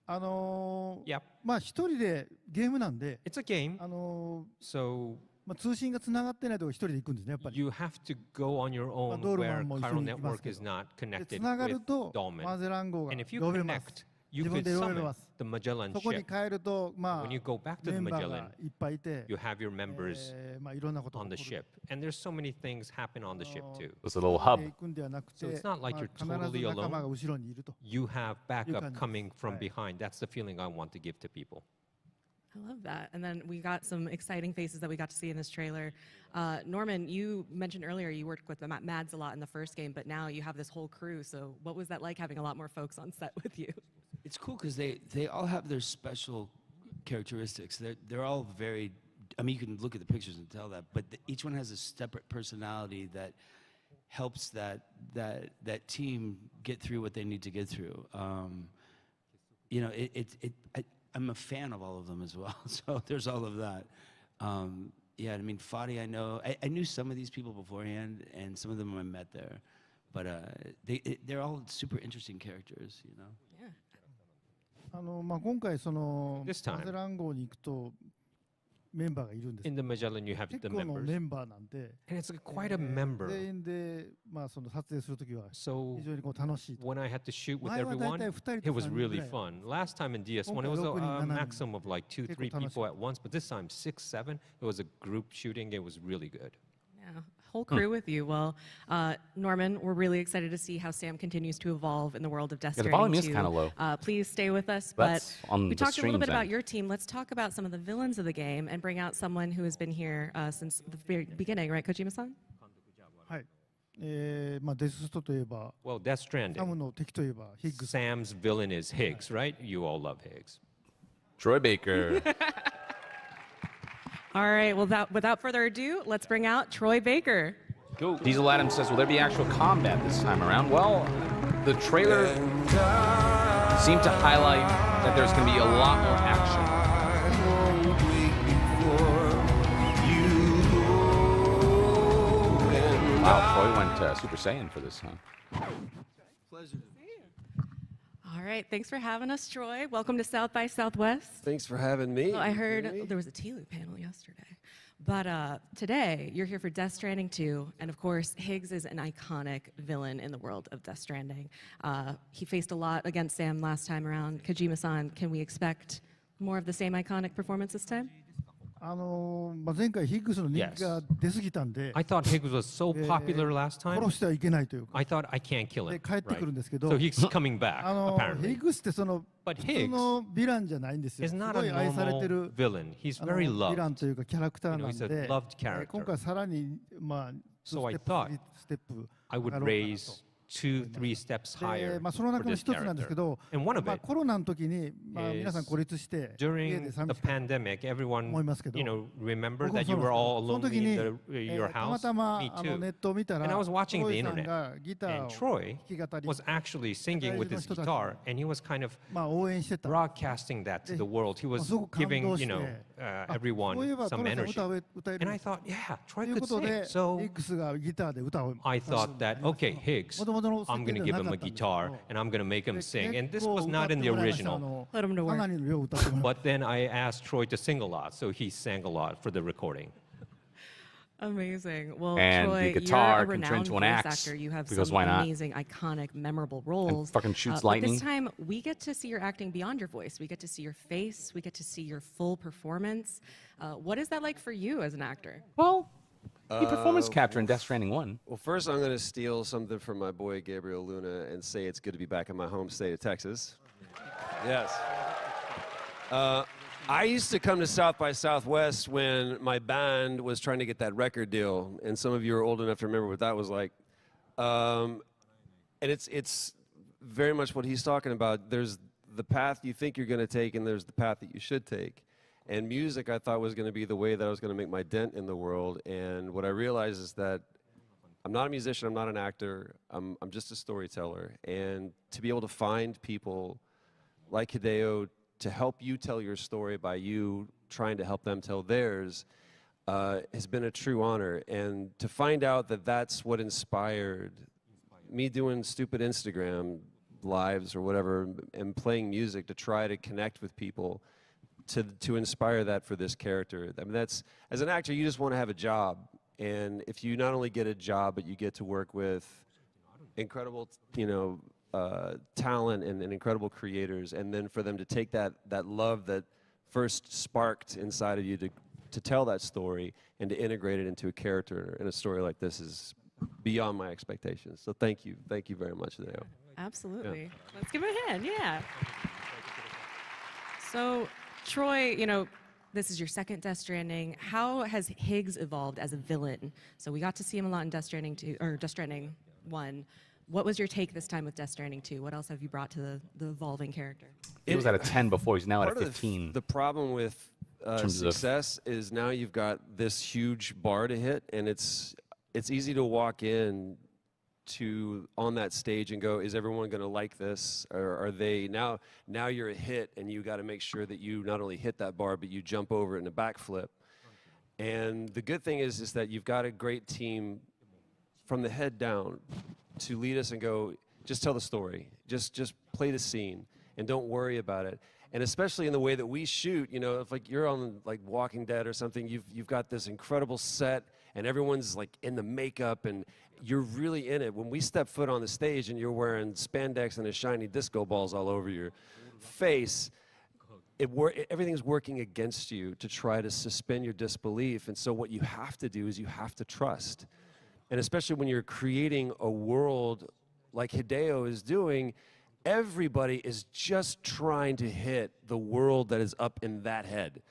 Yep. 一人でゲームなんで It's a game, so 通信がつながってないとこ一人で行くんですねやっぱり you have to go on your own ドールマ where ンも一緒 chiral に行きます network け is ど not で connected つながる with と Dolmen. マゼラン号が And if you 呼べます connect, you 自分 could で呼べ summon ます the Magellan そこに ship. 帰ると When you go back to メ the ンバー Magellan, がいっぱいいて you have your members いろんなことが on the 起こる ship. And there's so many things happen on the ship too. It's a little hub. 行くんではなくて So it's not like you're 必 totally ず仲間が alone. 後ろにいると You have backup can- coming from right. behind. That's the feeling I want to give to people. I love that. And then we got some exciting faces that we got to see in this trailer. Norman, you mentioned earlier you worked with the Mads a lot in the first game, but now you have this whole crew. So what was that like having a lot more folks on set with you? It's cool because they all have their special characteristics. They're all very. I mean, you can look at the pictures and tell that, but each one has a separate personality that helps that team get through what they need to get through. You know, I'm a fan of all of them as well. So there's all of that. Yeah, I mean, Fadi, I know. I knew some of these people beforehand, and some of them I met there. But they're all super interesting characters, you know. Yeah. 今回その This time. マゼラン号に行くとメンバーがいるんです In the Magellan, you have 結 the 構の members. メンバーなんで And it's quite a member. 全員でその撮影するときは So 非常に楽しい when I had to shoot with 前は大 everyone, 体2人 it と was 3人ぐ really らい fun. Last time in DS1, it 今回 was 6人 a 7人 maximum of like 2, 3結構楽しい people at once. But this time, 6, 7. It was a group shooting. It was really good. Yeah, whole crew with you. Well, Norman, we're really excited to see how Sam continues to evolve in the world of Death Yeah, the Stranding volume is 2. kinda low. Please stay with us. That's But on we the talked a little bit streams about end. your team. Let's talk about some of the villains of the game and bring out someone who has been here since the very beginning, right, Kojima-san? はいデスストといえば Well, Death サム Stranding. の敵といえばヒッグス Sam's villain is Higgs, right? You all love Higgs. Troy Baker. All right, well, without further ado, let's bring out Troy Baker. Go. Diesel Adams says, will there be actual combat this time around? Well, the trailer seemed to highlight that there's going to be a lot more action. Wow, Troy went Super Saiyan for this, huh? Pleasure. All right, thanks for having us, Troy. Welcome to South by Southwest. Thanks for having me. Well, I heard there was a TLU panel yesterday, but today you're here for Death Stranding 2, and of course, Higgs is an iconic villain in the world of Death Stranding. He faced a lot against Sam last time around. Kojima-san, can we expect more of the same iconic performance this time? 前回ヒッグスの人気が出すぎたんで、 I thought Higgs was so popular last time. 殺してはいけないというか。 I thought I can't kill him. で帰ってくるんですけど、 So he's coming back ヒ apparently. ッグスってその But 普通のヴィランじゃないんですよ。 He's す not ご a い愛されて normal る villain. He's ヴ very ィラン loved. というかキャラクター You な know, ん he's a で、 loved character. 今回さらにまあ So I ステ thought ップ I 上 would がろうかなと。 raise 2, 3 steps で higher まあその for 中の this 一つなんですけ character. ど、 And one of まあ it コロナの時にまあ is 皆さん孤立して家 during で the 寂しかった。 pandemic, everyone, 思いますけど、 you know, remember 僕も that そ you う were all その alone 時に in your た house. またま Me ネッ too. トを見たら、 And I was watching ト the イさん internet. がギター And を Troy 弾き語り was actually singing with his guitar, and he was kind of まあ応援してた。 broadcasting that to the world. He was すごく感 giving, 動 you して、 know, そういえ everyone ばト some イさん energy. 歌える And I thought, yeah, と Troy いう could ことで、 sing. So ヒッグスがギターで歌を。 I thought that, okay, Higgs, 元々の設 I'm 定 going to で give は him な a かったんですけど、 guitar, and I'm going to make him で sing. And 結 this 構 was 歌っ not て in も the らいました original. Put him to か work. なりの量歌ってもらいまし But then I asked Troy to sing a lot, so he sang a lot for the recording. Amazing. Well, And Troy, the guitar you're a can turn renowned into an voice axe, actor. You have because some why not? amazing, iconic, memorable roles. fucking shoots But lightning. this time, we get to see your acting beyond your voice. We get to see your face. We get to see your full performance. What is that like for you as an actor? Well, he performance capture in Death Stranding 1. Well, first I'm going to steal something from my boy Gabriel Luna and say it's good to be back in my home state of Texas. Yes. I used to come to South by Southwest when my band was trying to get that record deal, and some of you are old enough to remember what that was like. And it's very much what he's talking about. There's the path you think you're going to take, and there's the path that you should take. And music, I thought, was going to be the way that I was going to make my dent in the world. And what I realized is that I'm not a musician, I'm not an actor, I'm just a storyteller. And to be able to find people like Hideo to help you tell your story by you trying to help them tell theirs has been a true honor. And to find out that that's what inspired me doing stupid Instagram lives or whatever and playing music to try to connect with people to inspire that for this character. I mean, that's, as an actor, you just want to have a job. And if you not only get a job, but you get to work with incredible, you know, talent and incredible creators, and then for them to take that love that first sparked inside of you to tell that story and to integrate it into a character in a story like this is beyond my expectations. So thank you very much, Hideo. Absolutely. Yeah. Let's give him a hand. Yeah. So, Troy, you know, this is your second Death Stranding. How has Higgs evolved as a villain? So we got to see him a lot in Death Stranding 2, or Death Stranding 1. What was your take this time with Death Stranding 2? What else have you brought to the evolving character? He was at a 10 before. He's now at a Part of 15. The problem with success is now you've got this huge bar to hit, and it's easy to walk in on that stage and go, is everyone going to like this? Or are they now you're a hit, and you got to make sure that you not only hit that bar, but you jump over it in a backflip. And the good thing is that you've got a great team from the head down to lead us and go, just tell the story, just play the scene, and don't worry about it. And especially in the way that we shoot, you know, if like you're on like Walking Dead or something, you've got this incredible set, and everyone's like in the makeup, and you're really in it. When we step foot on the stage and you're wearing spandex and a shiny disco balls all over your face, everything's working against you to try to suspend your disbelief. And so what you have to do is you have to trust. And especially when you're creating a world like Hideo is doing, everybody is just trying to hit the world that is up in that head.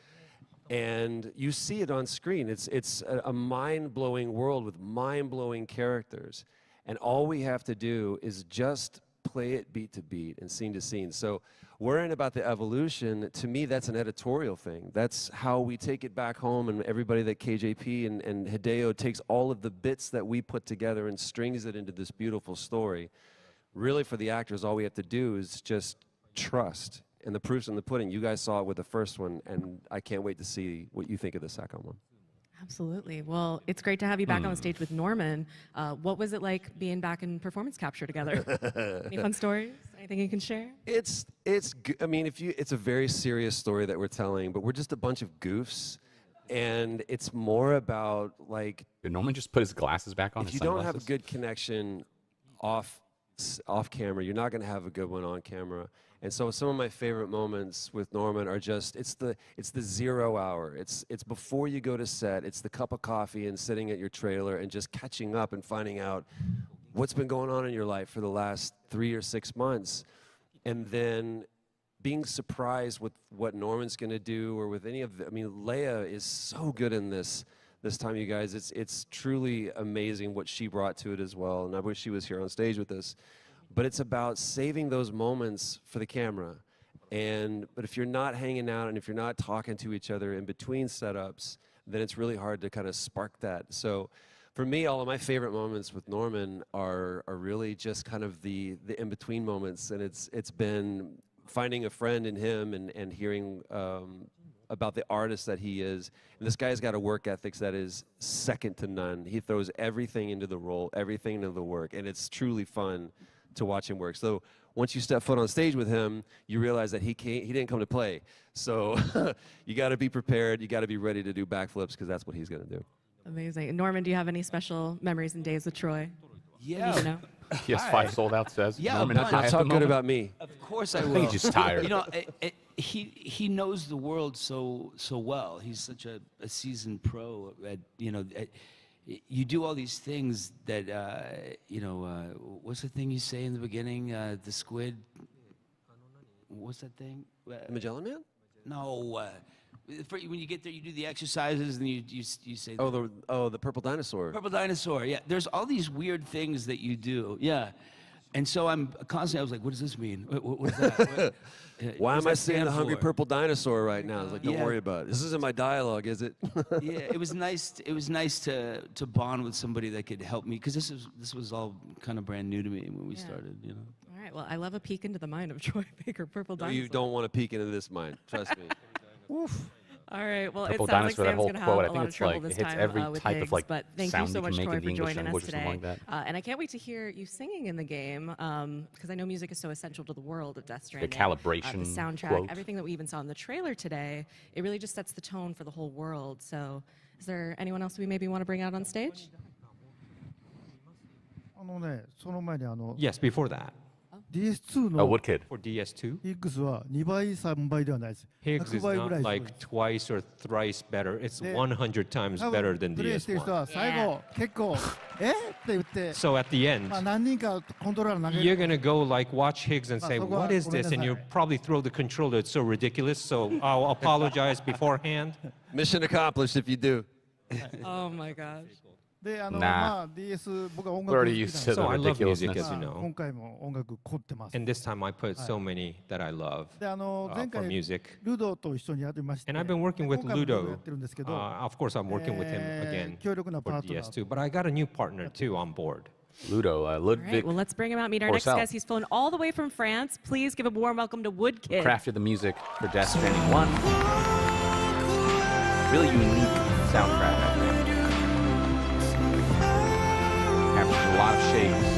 And you see it on screen. It's a mind-blowing world with mind-blowing characters. And all we have to do is just play it beat to beat and scene to scene. So worrying about the evolution, to me, that's an editorial thing. That's how we take it back home, and everybody that KJP and Hideo takes all of the bits that we put together and strings it into this beautiful story. Really, for the actors, all we have to do is just trust. And the proof's in the pudding. You guys saw it with the first one, and I can't wait to see what you think of the second one. Absolutely. Well, it's great to have you back on the stage with Norman. What was it like being back in performance capture together? Any fun stories? Anything you can share? I mean, it's a very serious story that we're telling, but we're just a bunch of goofs, and it's more about like. Did Norman just put his glasses back on? If you don't have a good connection off camera, you're not going to have a good one on camera. And so some of my favorite moments with Norman are just it's the 0 hour. It's before you go to set. It's the cup of coffee and sitting at your trailer and just catching up and finding out what's been going on in your life for the last 3 or 6 months, and then being surprised with what Norman's going to do or with any of the. I mean, Leia is so good in this time, you guys. It's truly amazing what she brought to it as well, and I wish she was here on stage with us. But it's about saving those moments for the camera. But if you're not hanging out and if you're not talking to each other in between setups, then it's really hard to kind of spark that. So for me, all of my favorite moments with Norman are really just kind of the in-between moments. And it's been finding a friend in him and hearing about the artist that he is. And this guy's got a work ethic that is second to none. He throws everything into the role, everything into the work, and it's truly fun to watch him work. So once you step foot on stage with him, you realize that he didn't come to play. So you got to be prepared. You got to be ready to do backflips because that's what he's going to do. Amazing. Norman, do you have any special memories and days with Troy? Yeah. He has 5 sold out sets. Yeah, Norman, not talk good about me. Of course I will. I think he's just tired. You know, he knows the world so well. He's such a seasoned pro at, you do all these things that, what's the thing you say in the beginning? The squid, what's that thing? Magellan Man? No, when you get there, you do the exercises and you say. The purple dinosaur. Purple dinosaur, yeah. There's all these weird things that you do, yeah. And so I was like, what does this mean? What is that? Why am I seeing the hungry purple dinosaur right now? I was like, don't worry about it. This isn't my dialogue, is it? Yeah, it was nice. It was nice to bond with somebody that could help me because this was all kind of brand new to me when we started. All right. Well, I love a peek into the mind of Troy Baker, Purple Dinosaur. You don't want to peek into this mind. Trust me. Oof. All right. Well, Purple it sounds like Dinosaur, that Sam's whole going to have quote, a I think lot of it's trouble like, this it hits time every with type of, Higgs, like, but thank you sound so you can much, make Troy, in the for English joining us language or something today. like that. And I can't wait to hear you singing in the game because I know music is so essential to the world of Death Stranding. calibration the soundtrack, quote. everything that we even saw in the trailer today, it really just sets the tone for the whole world. So is there anyone else we maybe want to bring out on stage? Yes, before that. DS2 Oh, の Woodkid. For DS2, Higgs は2倍3倍ではないです。 Higgs is 100倍ぐら not い like す twice or thrice better. It's で 100 times 多 better 分 than プレイしてる人 DS1. は最後結構って言って So at the end, まあ何人かコントローラー投げ you're る gonna go like watch Higgs and say,そこは what is ごめん this? なさい。 And you'll probably throw the controller. It's so ridiculous. So I'll apologize beforehand. Mission accomplished if you do. Oh my gosh. でNah. まあ DS 僕は音 We're 楽 already 好き used to なん the So I love music, ridiculousness. as you でまあ know. 今回も音楽凝ってます。 And this time I put so many that I love で前 for 回 music. ルドと一緒にやってまして And I've been working with 今回もルドや Ludo. ってるんですけど Of course, I'm working with him again 強力な for パートナー DS2. But I got a new partner too on board. Ludo, All right, Ludwig well, let's bring him out. Meet our next Porcel. guest. He's flown all the way from France. Please give a warm welcome to Woodkid. crafted the music for Death Stranding 1. Really unique soundtrack, I think. Captures a lot of shades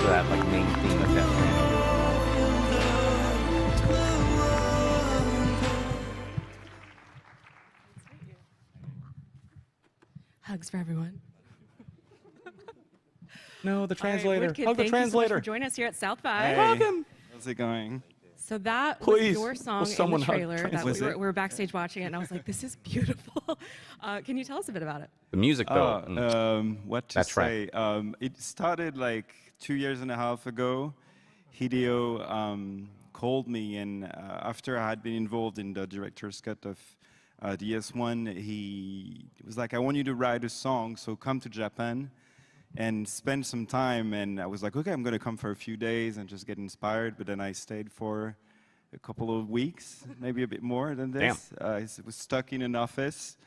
for that like main theme of Death Stranding. Hugs for everyone. No, the All right, translator. Woodkid, Hug the thank you so much translator. for joining us here at South by. Hey. Hug him. How's it going? So that Please, was your song will in someone the hug trailer. That translator? we were backstage watching it, and I was like, "This is beautiful." Can you tell us a bit about it? The music, though. What to That track. say? It started like 2.5 years ago. Hideo called me, and after I had been involved in the director's cut of DS1, he was like, "I want you to write a song, so come to Japan and spend some time." And I was like, "Okay, I'm going to come for a few days and just get inspired." But then I stayed for a couple of weeks, maybe a bit more than this. I was stuck in an office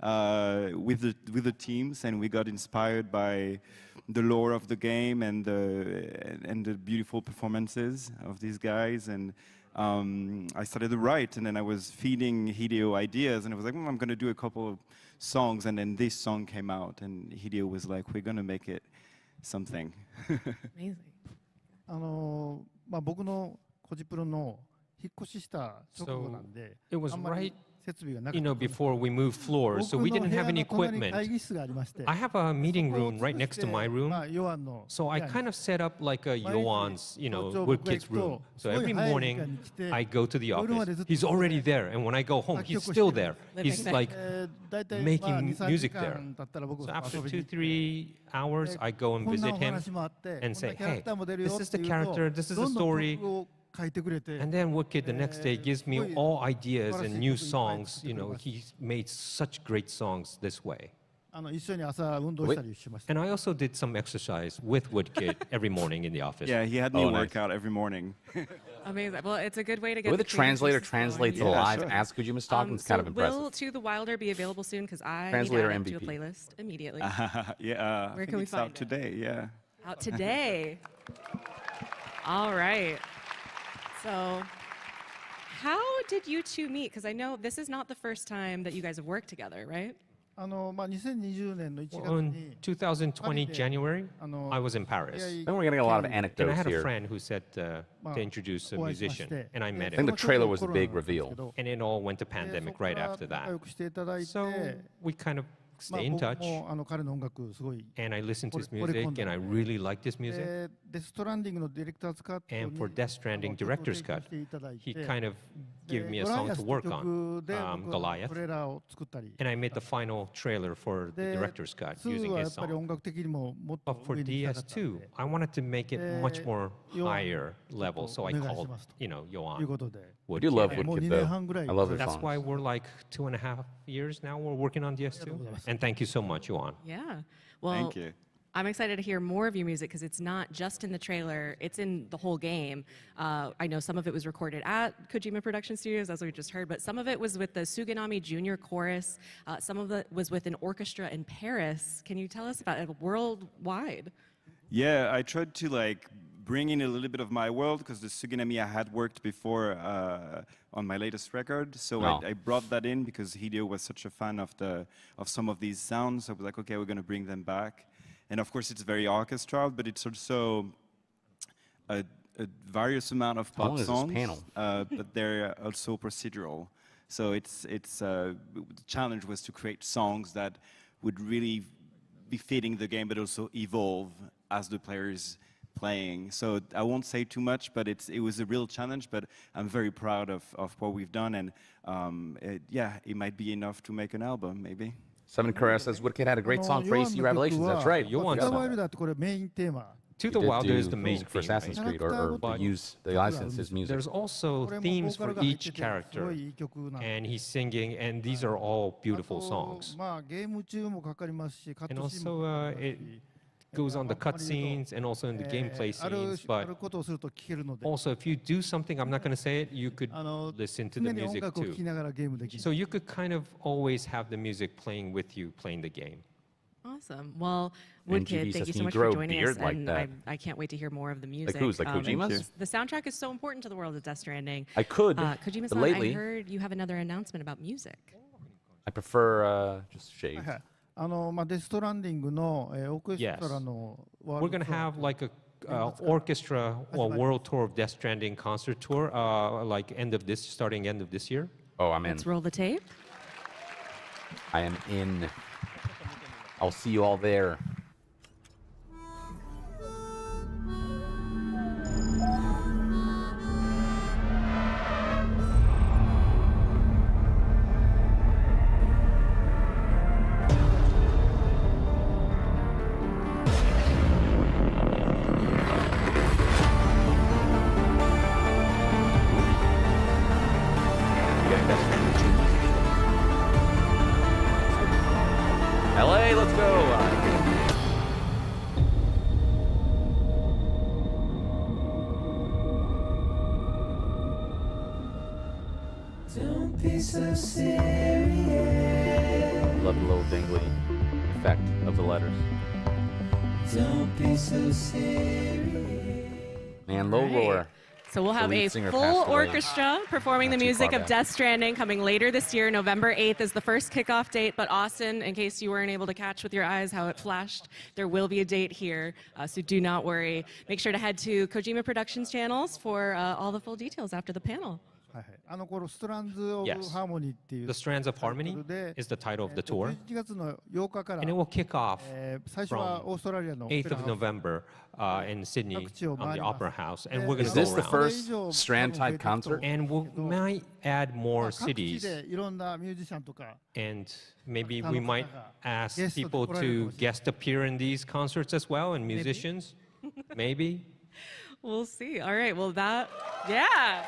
with the teams, and we got inspired by the lore of the game and the beautiful performances of these guys. And I started to write, and then I was feeding Hideo ideas, and I was like, I'm going to do a couple of songs, and then this song came out, and Hideo was like, we're going to make it something. Amazing. 僕のコジプロの引っ越しした直後なんで、 It was あんまり right, 設備がなかった。 before we moved floors, so we 僕の didn't 部 have 屋 any の隣に equipment. 会議室がありまして、 I have a meeting そこを room right 潰 next し to て my room. ヨアンの So I 部屋に kind of set up like a 毎日 Yoan's, you know, 早朝 wood 僕が行 kid's く room. と、 So すごい every 早い時 morning 間に来て、 I go to the 夜まで office. ずっと He's そこで already there, and when I go home, 作曲 he's して still る。 there. Living He's there. like 大体 making 2-3 music 時 there. 間経ったら僕 So 遊 after びに 2-3 hours, で I go and こんな visit お him 話もあって、 and こん say, なキャラ hey, クターも出るよ this っ is て the 言うと、 character, this is the どんどん story. 曲を書いてくれて、 And then Woodkid the next day gives me all ideas 素晴らしい and new 曲いっぱい songs. 作って You くれ know, ました。 he's made such great songs this way. 一緒に朝運動したりしました。 And I also did some exercise with Woodkid every morning in the office. Yeah, he had me Oh, nice. work out every morning. Amazing. Well, it's a good way to get The way the translator creative juices translates flowing. live sure. as Kojima's talking is kind of impressive. Will To the Wilder be available soon? Because I Translator need to add it to a MVP. playlist immediately. Yeah, I Where think can we it's find out it? today, yeah. Out today. All right. So, how did you two meet? Because I know this is not the first time that you guys have worked together, right? 2020年の1月 Well, in に 2020 January, あの I was in Paris. AI Then we're getting a lot of And I anecdotes had a here. friend who said to introduce a お会いしまし musician, て、 and I で met I think そ him. the の時 trailer は was コ a ロナ big だったんです reveal. けど、 And it all went to で pandemic そこ right から after 仲 that. 良くしていただいて、 So we kind of まあ stay in 僕 touch, も彼の音楽すごい and I listened to his 惚れ込ん music, だ and I ので、 really liked his music. でデストランディングのディレクターズカットに And for Death Stranding 曲を提 director's 供 cut, していただい he て、 kind of で gave me a ゴライ song ア to スって work 曲 on, で僕は Goliath. トレーラーを作ったり、 And I made the final trailer for the で director's cut 2 using は his やっぱり song. 音楽的にももっと But for 上に行きたかったの DS2, で、 I wanted to make it much more higher level, so I お願いし called, ますと you know, いう Yoan. ことで、 I do love And もう Woodkid 2 though. 年半ぐらい I love their That's songs. why we're like 2.5 years now we're working on DS2. And thank you so much, Yoan. Yeah. Well, Thank you. I'm excited to hear more of your music because it's not just in the trailer, it's in the whole game. I know some of it was recorded at Kojima Production Studios, as we just heard, but some of it was with the Suganami Junior Chorus. Some of it was with an orchestra in Paris. Can you tell us about it worldwide? Yeah, I tried to like bring in a little bit of my world because the Suganami I had worked before on my latest record, so Wow. I brought that in because Hideo was such a fan of some of these sounds. So I was like, okay, we're gonna bring them back, and of course it's very orchestral, but it's also a various amount of How long pop is this songs, panel? but they're also procedural. So the challenge was to create songs that would really be fitting the game, but also evolve as the players playing. So I won't say too much, but it was a real challenge, but I'm very proud of what we've done, and it might be enough to make an album, maybe. Seven Carrera says Woodkid had a great song for AC Revelations. That's right. Yoan ザ song. ワイルダーってこれメインテーマ。 To He the did Wilder is do the main music for theme, Assassin's right? Creed, or But they licensed his music. There's also これも themes ボーカル for が入って each てすご character, いいい曲なんで。 and he's singing, and these are all あ beautiful と songs. まあゲーム中もかかりますし、カッ And トシーン also, もかかり it ますし。 goes on the cutscenes and also in the gameplay ある scenes. ある But ことをすると聴けるので、 also, if you do something, I'm not going to say it, you could 常 listen to the に音 music 楽を聴 too. きながらゲームできる。 So you could kind of always have the music playing with you, playing the game. Awesome. Well, And Woodkid, GB thank says, you so "Can you much grow for a joining us, beard like and that?" I can't wait to hear more of the music. whose? Like Kojima's? The soundtrack is so important to the world of Death Stranding. I could, Kojima-san, but lately I heard you have another announcement about music. I prefer just shaved. はいまあデストランディングのオーケストラのワー We're ル going ド to ツアー have like a orchestra or world tour of Death Stranding concert tour, like starting end of this year. Oh, I'm in. Let's roll the tape. I am in. I'll see you all there. LA, let's go. Don't be so serious. Love the little dingly effect of the letters. Don't be so serious. Man, low Right. roar. So we'll have lead a singer full passed away. orchestra performing the Not too music far of back. Death Stranding coming later this year. November 8th is the first kickoff date, but Austin, in case you weren't able to catch with your eyes how it flashed, there will be a date here, so do not worry. Make sure to head to Kojima Productions channels for all the full details after the panel. はいはい、このストランズ・オブ・ Yes. ハーモニーっていう The Strands of Harmony で is the title of the tour. 11月の8日から And it will kick off 最初は from オーストラリアの 8th of November in Sydney on the Opera House. And we're going Is to go this the around. first Strand type concert? And we might add more 各地 cities. でいろんなミュージシャンとか And maybe we might ask ゲストで people 来られるかも to しれない。 guest appear in these concerts as well, and musicians. Maybe. We'll see. All right, well yeah.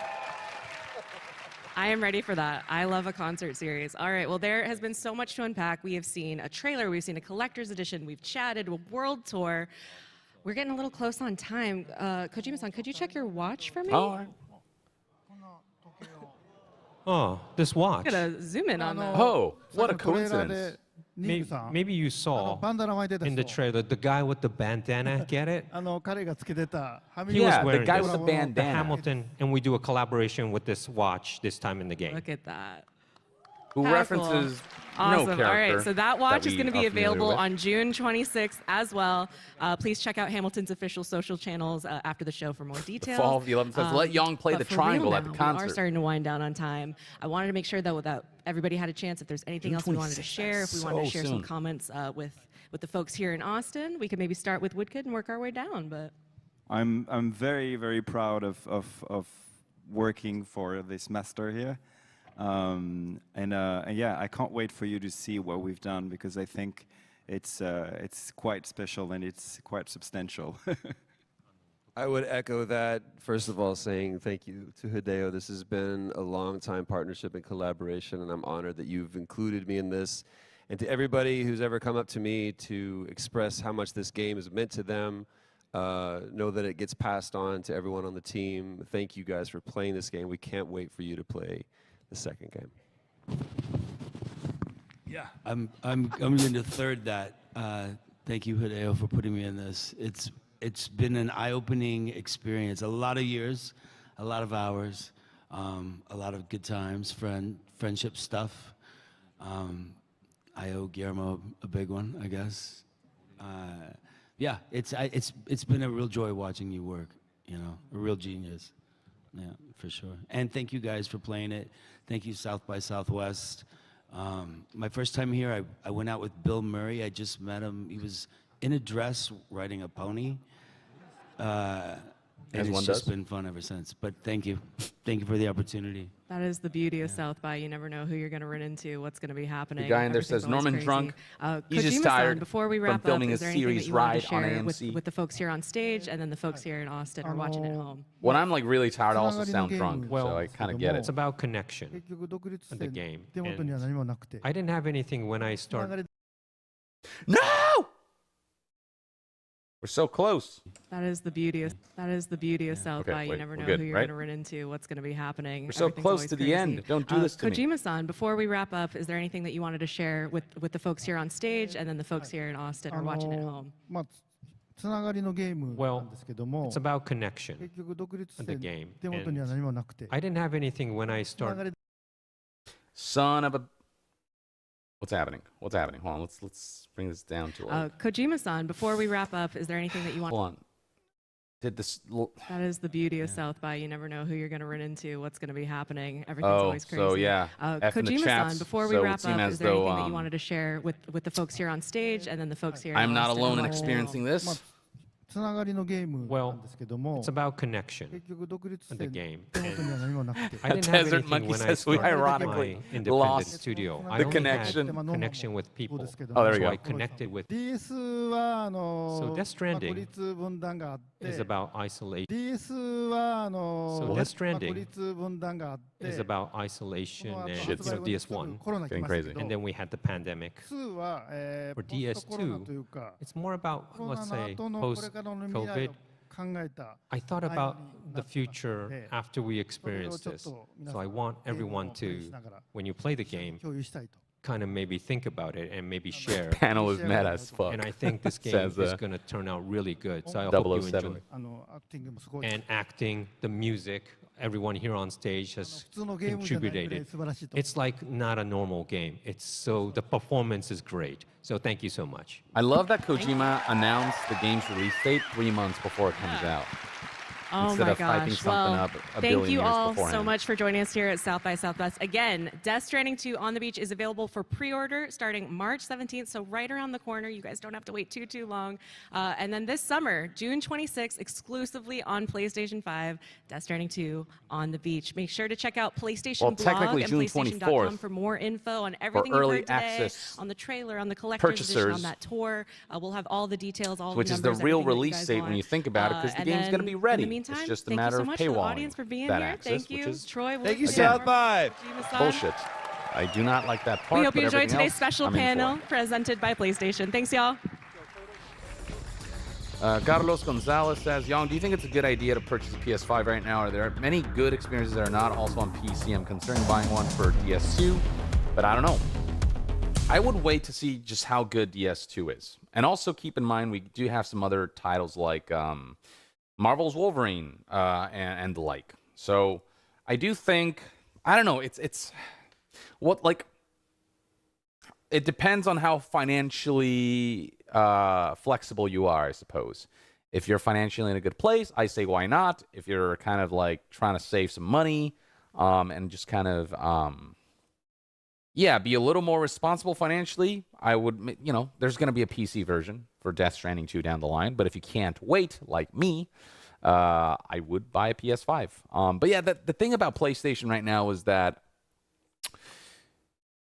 I am ready for that. I love a concert series. All right, well, there has been so much to unpack. We have seen a trailer, we've seen a collector's edition, we've chatted, a world tour. We're getting a little close on time. Kojima-san, could you check your watch for me? Oh, Oh, this watch. Gotta zoom in on that. Oh, what a トレーラーで coincidence. ニックさん Maybe you saw バンダナ巻いてた in the 人 trailer the guy with the bandana, get it? 彼がつけてたハミ He ル was Yeah, the wearing guy this, with the the bandana. Hamilton, and we do a collaboration with this watch this time in the game. Look at that. Who How references cool. no Awesome. character. All right, so that watch is we going to be are familiar available with. on June 26th as well. Please check out Hamilton's official social channels after the show for more details. Fall of the 11th says, let Young play but the for real triangle at now, the We are concert. starting to wind down on time. I wanted to make sure that everybody had a chance. If there's anything June else we wanted to 26th, share, if we wanted to so share some soon. comments with the folks here in Austin, we could maybe start with Woodkid and work our way down. But I'm very, very proud of working for this master here. And yeah, I can't wait for you to see what we've done because I think it's quite special and it's quite substantial. I would echo that, first of all, saying thank you to Hideo. This has been a long-time partnership and collaboration, and I'm honored that you've included me in this. And to everybody who's ever come up to me to express how much this game has meant to them, know that it gets passed on to everyone on the team. Thank you guys for playing this game. We can't wait for you to play the second game. Yeah, I'm going to third that. Thank you, Hideo, for putting me in this. It's been an eye-opening experience. A lot of years, a lot of hours, a lot of good times, friendship stuff. I owe Guillermo a big one, I guess. Yeah, it's been a real joy watching you work. You know, a real genius. Yeah, for sure. And thank you guys for playing it. Thank you, South by Southwest. My first time here, I went out with Bill Murray. I just met him. He was in a dress riding a pony. And it's just been fun ever since. But thank you. Thank you for the opportunity. that is the beauty of South by. You never know who you're going to run into, what's going to be happening. The guy in there Everything's says, always Norman crazy. drunk. He's just Kojima-san, tired before we from wrap filming up, a is there anything that series you wanted ride to on share AMC. with the folks here on stage and then the folks here in Austin or watching at home? When I'm like really tired, I also sound drunk, Well, so I kind of get it's it. about connection 結局独立 in して the game. 手元には And 何もなくて I didn't have anything when I つなが started. り No! We're so close. That is the beauty of South Okay, by. You wait, never we're know good, who you're right? going to run into, what's going to be happening. We're so Everything's close always to the crazy. end. Don't do this to me. Kojima-san, before we wrap up, is there anything that you wanted to share with the folks here on stage and then the folks here in Austin or watching at home? まあつながりのゲームな Well, んですけども it's about connection 結局独立し in て the game. 手元には And 何もなくて I didn't have anything when I つなが started. り Son of a... What's happening? What's happening? Hold on, let's bring this down to a... Kojima-san, before we wrap up, is there anything that you want? Hold on. Did this... That is the beauty of South by. You never know who you're going to run into, what's going to be happening. Everything's Oh, always crazy. so yeah. F in the Kojima-san, chats, before we so it wrap seemed up, as is there anything though, that you wanted to share with the folks here on stage and then the folks here in I'm not Austin alone or in watching at home? experiencing this. つながりのゲームな Well, んですけども it's about connection 結局独立し in て the game. 手元には何もなくて I didn't have Desert anything Monkey when I says we started ironically my independent lost studio. the I only connection. had connection with people. そうですけど Oh, there you So go. I connected with. DS は So Death まあ Stranding 孤立分断があって is about isolation. DS は So ま Death あ Stranding 孤立分断があって is about isolation この and 後 Shit, 発売 you know, 後にすぐ DS1. コロナ来 Getting ましたけ crazy. ど And then we had the pandemic. 2は For ポストコロナというか It's more about, コロナ let's の say, 後のこれからの未来 post-COVID. を考えた I thought 内容 about に the なっていまして future after we experienced this. So I want everyone to, when you play the game, 共有したいと kind of maybe think about it and maybe share. Panel is meta as fuck. And I think this game Says, is going to turn out really good. So I hope you 007. enjoy. And acting, the music, everyone here on stage has contributed. It's like not a normal game. The performance is great. So thank you so much. I love that Kojima announced the game's release date 3 months before it comes out. Oh Instead my of hyping gosh. something Well, up a thank billion you years all beforehand. so much for joining us here at South by Southwest. Again, Death Stranding 2 on the Beach is available for pre-order starting March 17th, so right around the corner. You guys don't have to wait too long. And then this summer, June 26th, exclusively on PlayStation 5, Death Stranding 2 on the Beach. Make sure to check out PlayStation blog and June PlayStation.com 24th for more info on everything for you've early heard today, access on the trailer, on the collector's edition, on purchasers, that tour. We'll have all the details, all which the is the numbers, real everything that you release guys date want. when you think about it, because the And game's going to then, be ready. In the meantime, it's just a thank matter you so of much for the paywalling audience for being that here. access, Thank you, which is Troy. Thank you, Williams, South by. bullshit. I do not like that part. We hope you but enjoyed everything today's else, special I'm in for panel it. presented by PlayStation. Thanks, y'all. Carlos Gonzalez says, Young, do you think it's a good idea to purchase a PS5 right now? Are there many good experiences that are not also on PC? I'm considering buying one for DS2, but I don't know. I would wait to see just how good DS2 is. And also keep in mind, we do have some other titles like Marvel's Wolverine and the like. So I do think, I don't know, it's what, like, it depends on how financially flexible you are, I suppose. If you're financially in a good place, I say why not? If you're kind of like trying to save some money and just kind of, be a little more responsible financially, I would, there's going to be a PC version for Death Stranding 2 down the line. But if you can't wait, like me, I would buy a PS5. But yeah, the thing about PlayStation right now is that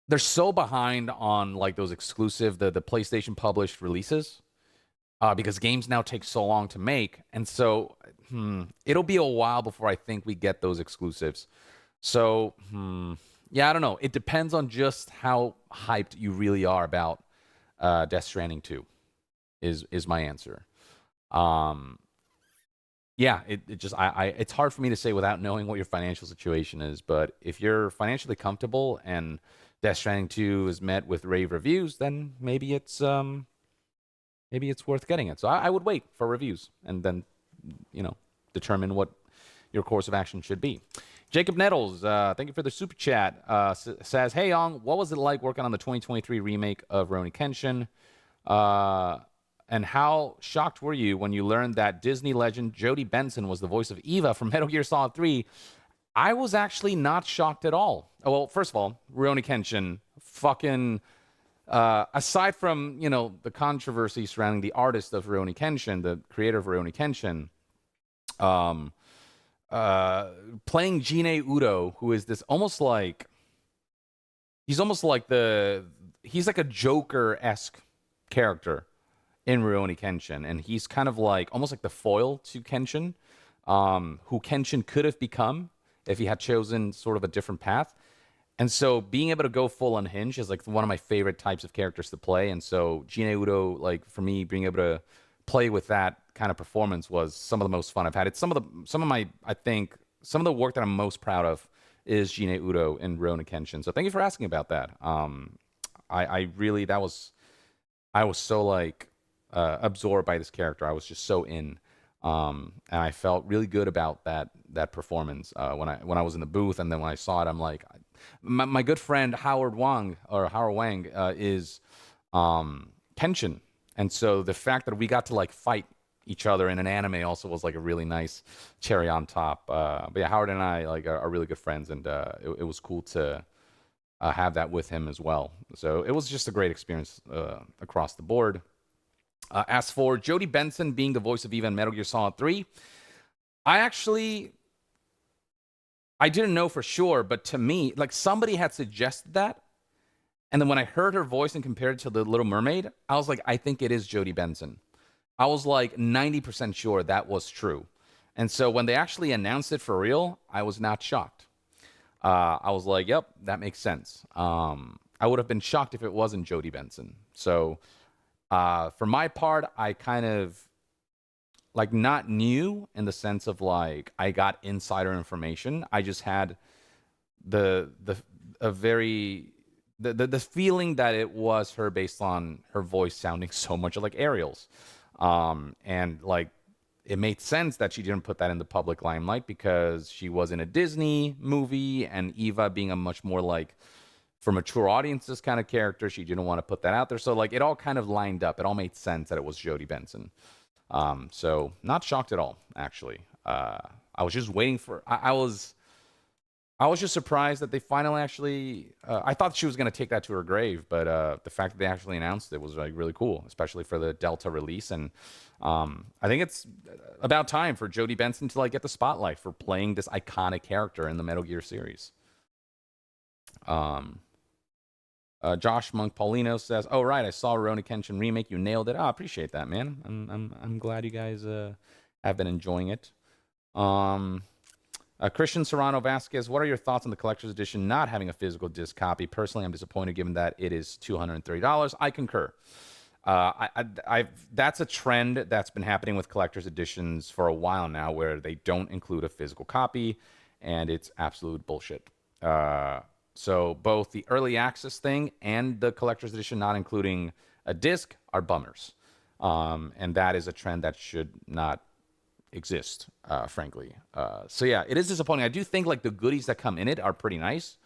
they're so behind on like those exclusive, the PlayStation published releases, because games now take so long to make. And so it'll be a while before I think we get those exclusives. So, I don't know. It depends on just how hyped you really are about Death Stranding 2 is my answer. It's hard for me to say without knowing what your financial situation is. But if you're financially comfortable and Death Stranding 2 is met with rave reviews, then maybe it's worth getting it. So I would wait for reviews and then, determine what your course of action should be. Jacob Nettles, thank you for the super chat. Says, hey, Yong, what was it like working on the 2023 remake of Rurouni Kenshin? And how shocked were you when you learned that Disney legend Jodie Benson was the voice of Eva from Metal Gear Solid 3? I was actually not shocked at all. Oh, well, first of all, Rurouni Kenshin, fucking, aside from, the controversy surrounding the artist of Rurouni Kenshin, the creator of Rurouni Kenshin, playing Jinei Udo, who is this he's like a Joker-esque character in Rurouni Kenshin, and he's kind of like almost like the foil to Kenshin, who Kenshin could have become if he had chosen sort of a different path. And so being able to go full unhinged is like one of my favorite types of characters to play. And so Jinei Udo, like for me, being able to play with that kind of performance was some of the most fun I've had. It's some of the work that I'm most proud of is Jinei Udo in Rurouni Kenshin. So thank you for asking about that. I was so like absorbed by this character. I was just so in. And I felt really good about that performance when I was in the booth, and then when I saw it, I'm like, my good friend Howard Wang is Kenshin, and so the fact that we got to like fight each other in an anime also was like a really nice cherry on top. But yeah, Howard and I like are really good friends, and it was cool to have that with him as well. So it was just a great experience across the board. As for Jodie Benson being the voice of Eva in Metal Gear Solid 3, I didn't know for sure, but to me, like somebody had suggested that. And then when I heard her voice and compared it to The Little Mermaid, I was like, I think it is Jodie Benson. I was like 90% sure that was true. And so when they actually announced it for real, I was not shocked. I was like, yep, that makes sense. I would have been shocked if it wasn't Jodie Benson. So for my part, I kind of like not knew in the sense of like I got insider information. I just had a very the feeling that it was her based on her voice sounding so much like Ariel's. And like it made sense that she didn't put that in the public limelight because she was in a Disney movie, and Eva being a much more like for mature audiences kind of character, she didn't want to put that out there. So like it all kind of lined up. It all made sense that it was Jodie Benson. So not shocked at all, actually. I was just waiting for. I was just surprised that they finally actually. I thought she was going to take that to her grave, but the fact that they actually announced it was like really cool, especially for the Delta release. And I think it's about time for Jodie Benson to like get the spotlight for playing this iconic character in the Metal Gear series. Josh Monk Paulino says, "Oh right, I saw Rurouni Kenshin remake. You nailed it. I appreciate that, man. I'm glad you guys have been enjoying it." Christian Serrano Vasquez, what are your thoughts on the collector's edition not having a physical disc copy? Personally, I'm disappointed given that it is $230. I concur. That's a trend that's been happening with collector's editions for a while now, where they don't include a physical copy, and it's absolute bullshit. So both the early access thing and the collector's edition not including a disc are bummers. And that is a trend that should not exist, frankly. So yeah, it is disappointing. I do think like the goodies that come in it are pretty nice.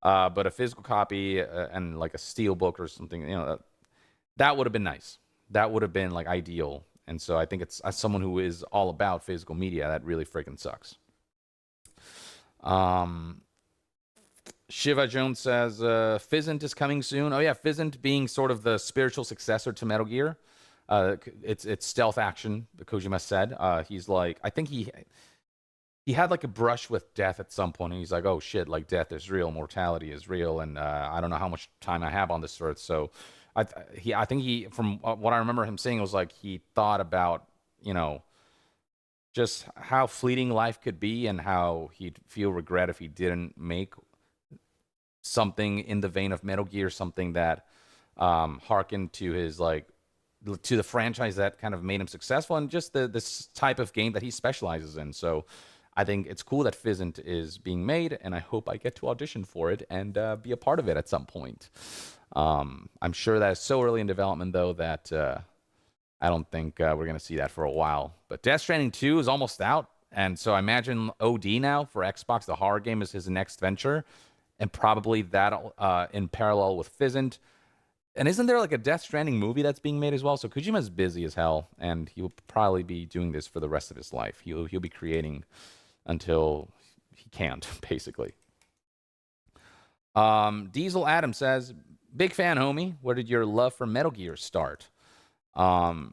But a physical copy and like a steel book or something, that would have been nice. That would have been like ideal. And so I think it's, as someone who is all about physical media, that really freaking sucks. Shiva Jones says, Fizzant is coming soon. Oh yeah, Fizzant being sort of the spiritual successor to Metal Gear. It's stealth action, Kojima said. He's like, I think he had like a brush with death at some point, and he's like, oh shit, like death is real, mortality is real, and I don't know how much time I have on this earth. So I think he, from what I remember him saying, was like he thought about, just how fleeting life could be and how he'd feel regret if he didn't make something in the vein of Metal Gear, something that harkened to his to the franchise that kind of made him successful, and just this type of game that he specializes in. So I think it's cool that Fizzant is being made, and I hope I get to audition for it and be a part of it at some point. I'm sure that it's so early in development, though, that I don't think we're going to see that for a while. But Death Stranding 2 is almost out, and so I imagine OD now for Xbox, the horror game, is his next venture, and probably that in parallel with Fizzant. And isn't there like a Death Stranding movie that's being made as well? So Kojima's busy as hell, and he will probably be doing this for the rest of his life. He'll be creating until he can't, basically. Diesel Adam says, big fan, homie. Where did your love for Metal Gear start? The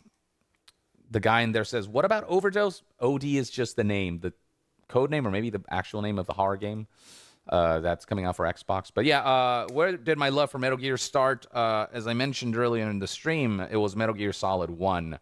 guy in there says, what about Overdose? OD is just the name, the code name, or maybe the actual name of the horror game. That's coming out for Xbox. But yeah, where did my love for Metal Gear start? As I mentioned earlier in the stream, it was Metal Gear Solid 1.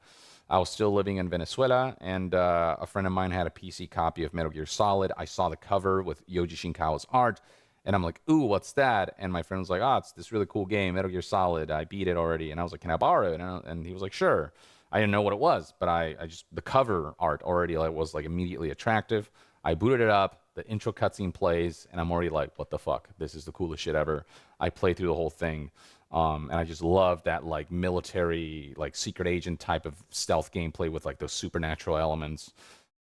I was still living in Venezuela, and a friend of mine had a PC copy of Metal Gear Solid. I saw the cover with Yoji Shinkawa's art, and I'm like, ooh, what's that? And my friend was like, it's this really cool game, Metal Gear Solid. I beat it already. And I was like, can I borrow it? And he was like, sure. I didn't know what it was, but I just, the cover art already was like immediately attractive. I booted it up. The intro cutscene plays, and I'm already like, what the fuck? This is the coolest shit ever. I played through the whole thing, and I just love that like military, like secret agent type of stealth gameplay with like those supernatural elements,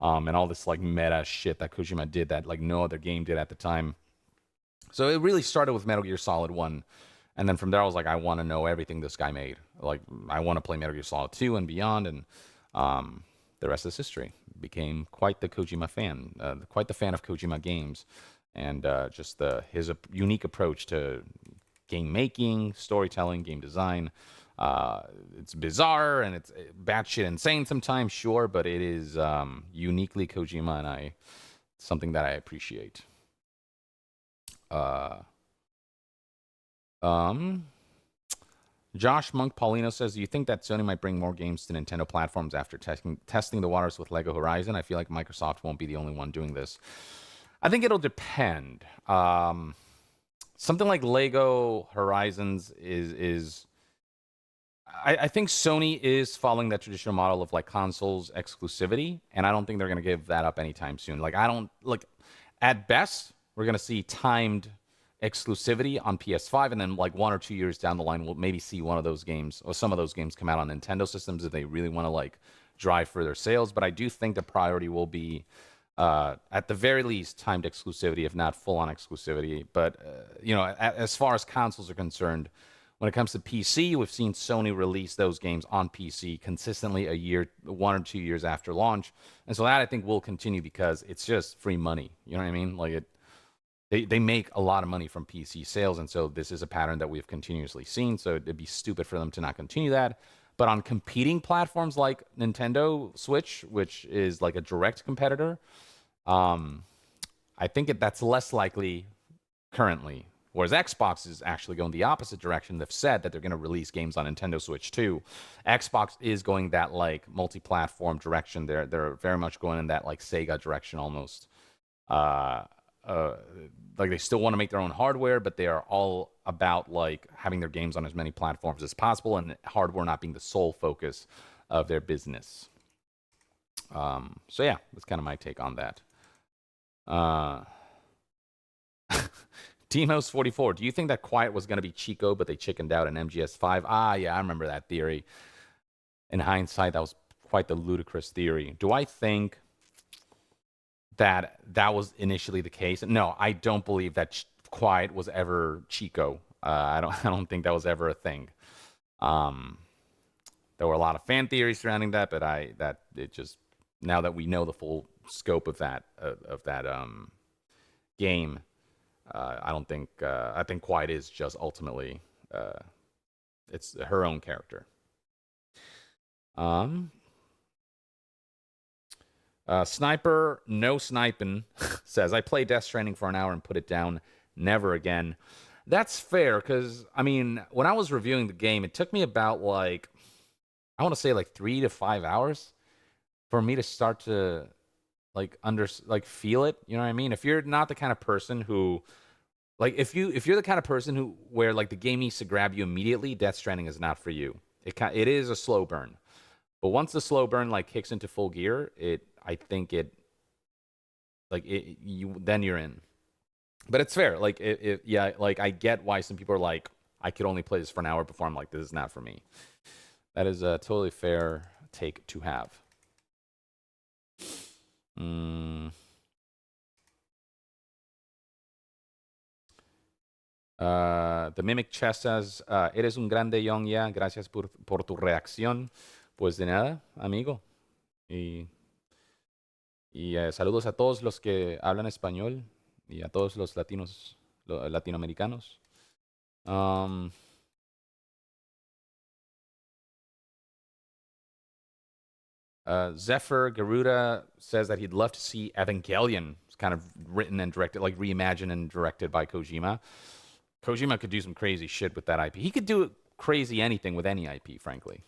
and all this like meta shit that Kojima did that like no other game did at the time. So it really started with Metal Gear Solid 1, and then from there I was like, I want to know everything this guy made. Like I want to play Metal Gear Solid 2 and beyond, and the rest is history. Became quite the Kojima fan, quite the fan of Kojima games, and just his unique approach to game making, storytelling, game design. It's bizarre and it's batshit insane sometimes, sure, but it is uniquely Kojima, and something that I appreciate. Josh Monk Paulino says, do you think that Sony might bring more games to Nintendo platforms after testing the waters with Lego Horizon? I feel like Microsoft won't be the only one doing this. I think it'll depend. Something like Lego Horizons is I think Sony is following that traditional model of like consoles exclusivity, and I don't think they're going to give that up anytime soon. Like at best, we're going to see timed exclusivity on PS5, and then like 1 or 2 years down the line, we'll maybe see one of those games or some of those games come out on Nintendo systems if they really want to like drive further sales. But I do think the priority will be, at the very least, timed exclusivity, if not full-on exclusivity. But you know, as far as consoles are concerned, when it comes to PC, we've seen Sony release those games on PC consistently a year, 1 or 2 years after launch, and so that I think will continue because it's just free money. You know what I mean? Like they make a lot of money from PC sales, and so this is a pattern that we've continuously seen. So it'd be stupid for them to not continue that. But on competing platforms like Nintendo Switch, which is like a direct competitor, I think that's less likely currently. Whereas Xbox is actually going the opposite direction. They've said that they're going to release games on Nintendo Switch too. Xbox is going that like multi-platform direction. They're very much going in that like Sega direction almost. Like they still want to make their own hardware, but they are all about like having their games on as many platforms as possible, and hardware not being the sole focus of their business. So yeah, that's kind of my take on that. Demos44, do you think that Quiet was going to be Chico, but they chickened out in MGS5? Ah, yeah, I remember that theory. In hindsight, that was quite the ludicrous theory. Do I think that was initially the case? No, I don't believe that Quiet was ever Chico. I don't think that was ever a thing. There were a lot of fan theories surrounding that, but now that we know the full scope of that game, I think Quiet is just ultimately it's her own character. Sniper No Sniping says, I played Death Stranding for an hour and put it down. Never again. That's fair, because, I mean, when I was reviewing the game, it took me about, like, I want to say, like, 3 to 5 hours for me to start to, like, feel it. You know what I mean? If you're not the kind of person who, like, if you're the kind of person where, like, the game needs to grab you immediately, Death Stranding is not for you. It is a slow burn. But once the slow burn, like, kicks into full gear, then you're in. But it's fair. Like, like, I get why some people are like, I could only play this for an hour before I'm like, this is not for me. That is a totally fair take to have. The Mimic Chess says, eres un grande YongYea, gracias por tu reacción. Pues de nada, amigo. Y saludos a todos los que hablan español y a todos los latinoamericanos. Zephyr Garuda says that he'd love to see Evangelion. It's kind of written and directed, like reimagined and directed by Kojima. Kojima could do some crazy shit with that IP. He could do crazy anything with any IP, frankly.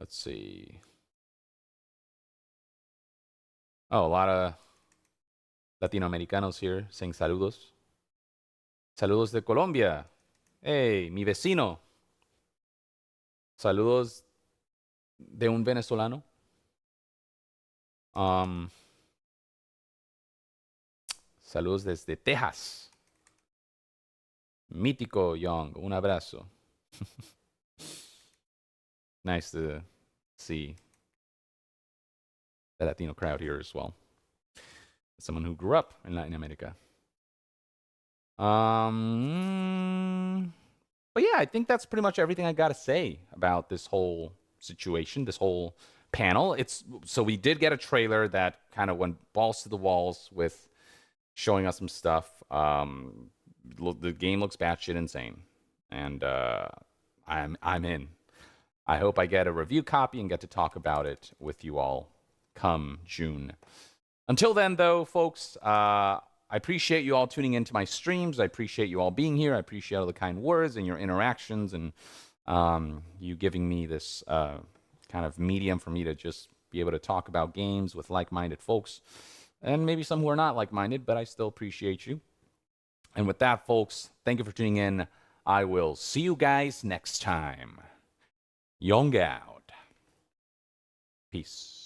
Let's see. Oh, a lot of Latinoamericanos here saying saludos. Saludos de Colombia. Hey, mi vecino. Saludos de un venezolano. Saludos desde Texas. Mítico Young, un abrazo. Nice to see the Latino crowd here as well. Someone who grew up in Latin America. But yeah, I think that's pretty much everything I got to say about this whole situation, this whole panel. So we did get a trailer that kind of went balls to the walls with showing us some stuff. The game looks batshit insane, and I'm in. I hope I get a review copy and get to talk about it with you all come June. Until then, though, folks, I appreciate you all tuning into my streams. I appreciate you all being here. I appreciate all the kind words and your interactions and you giving me this kind of medium for me to just be able to talk about games with like-minded folks. And maybe some who are not like-minded, but I still appreciate you. And with that, folks, thank you for tuning in. I will see you guys next time. YongYea out. Peace.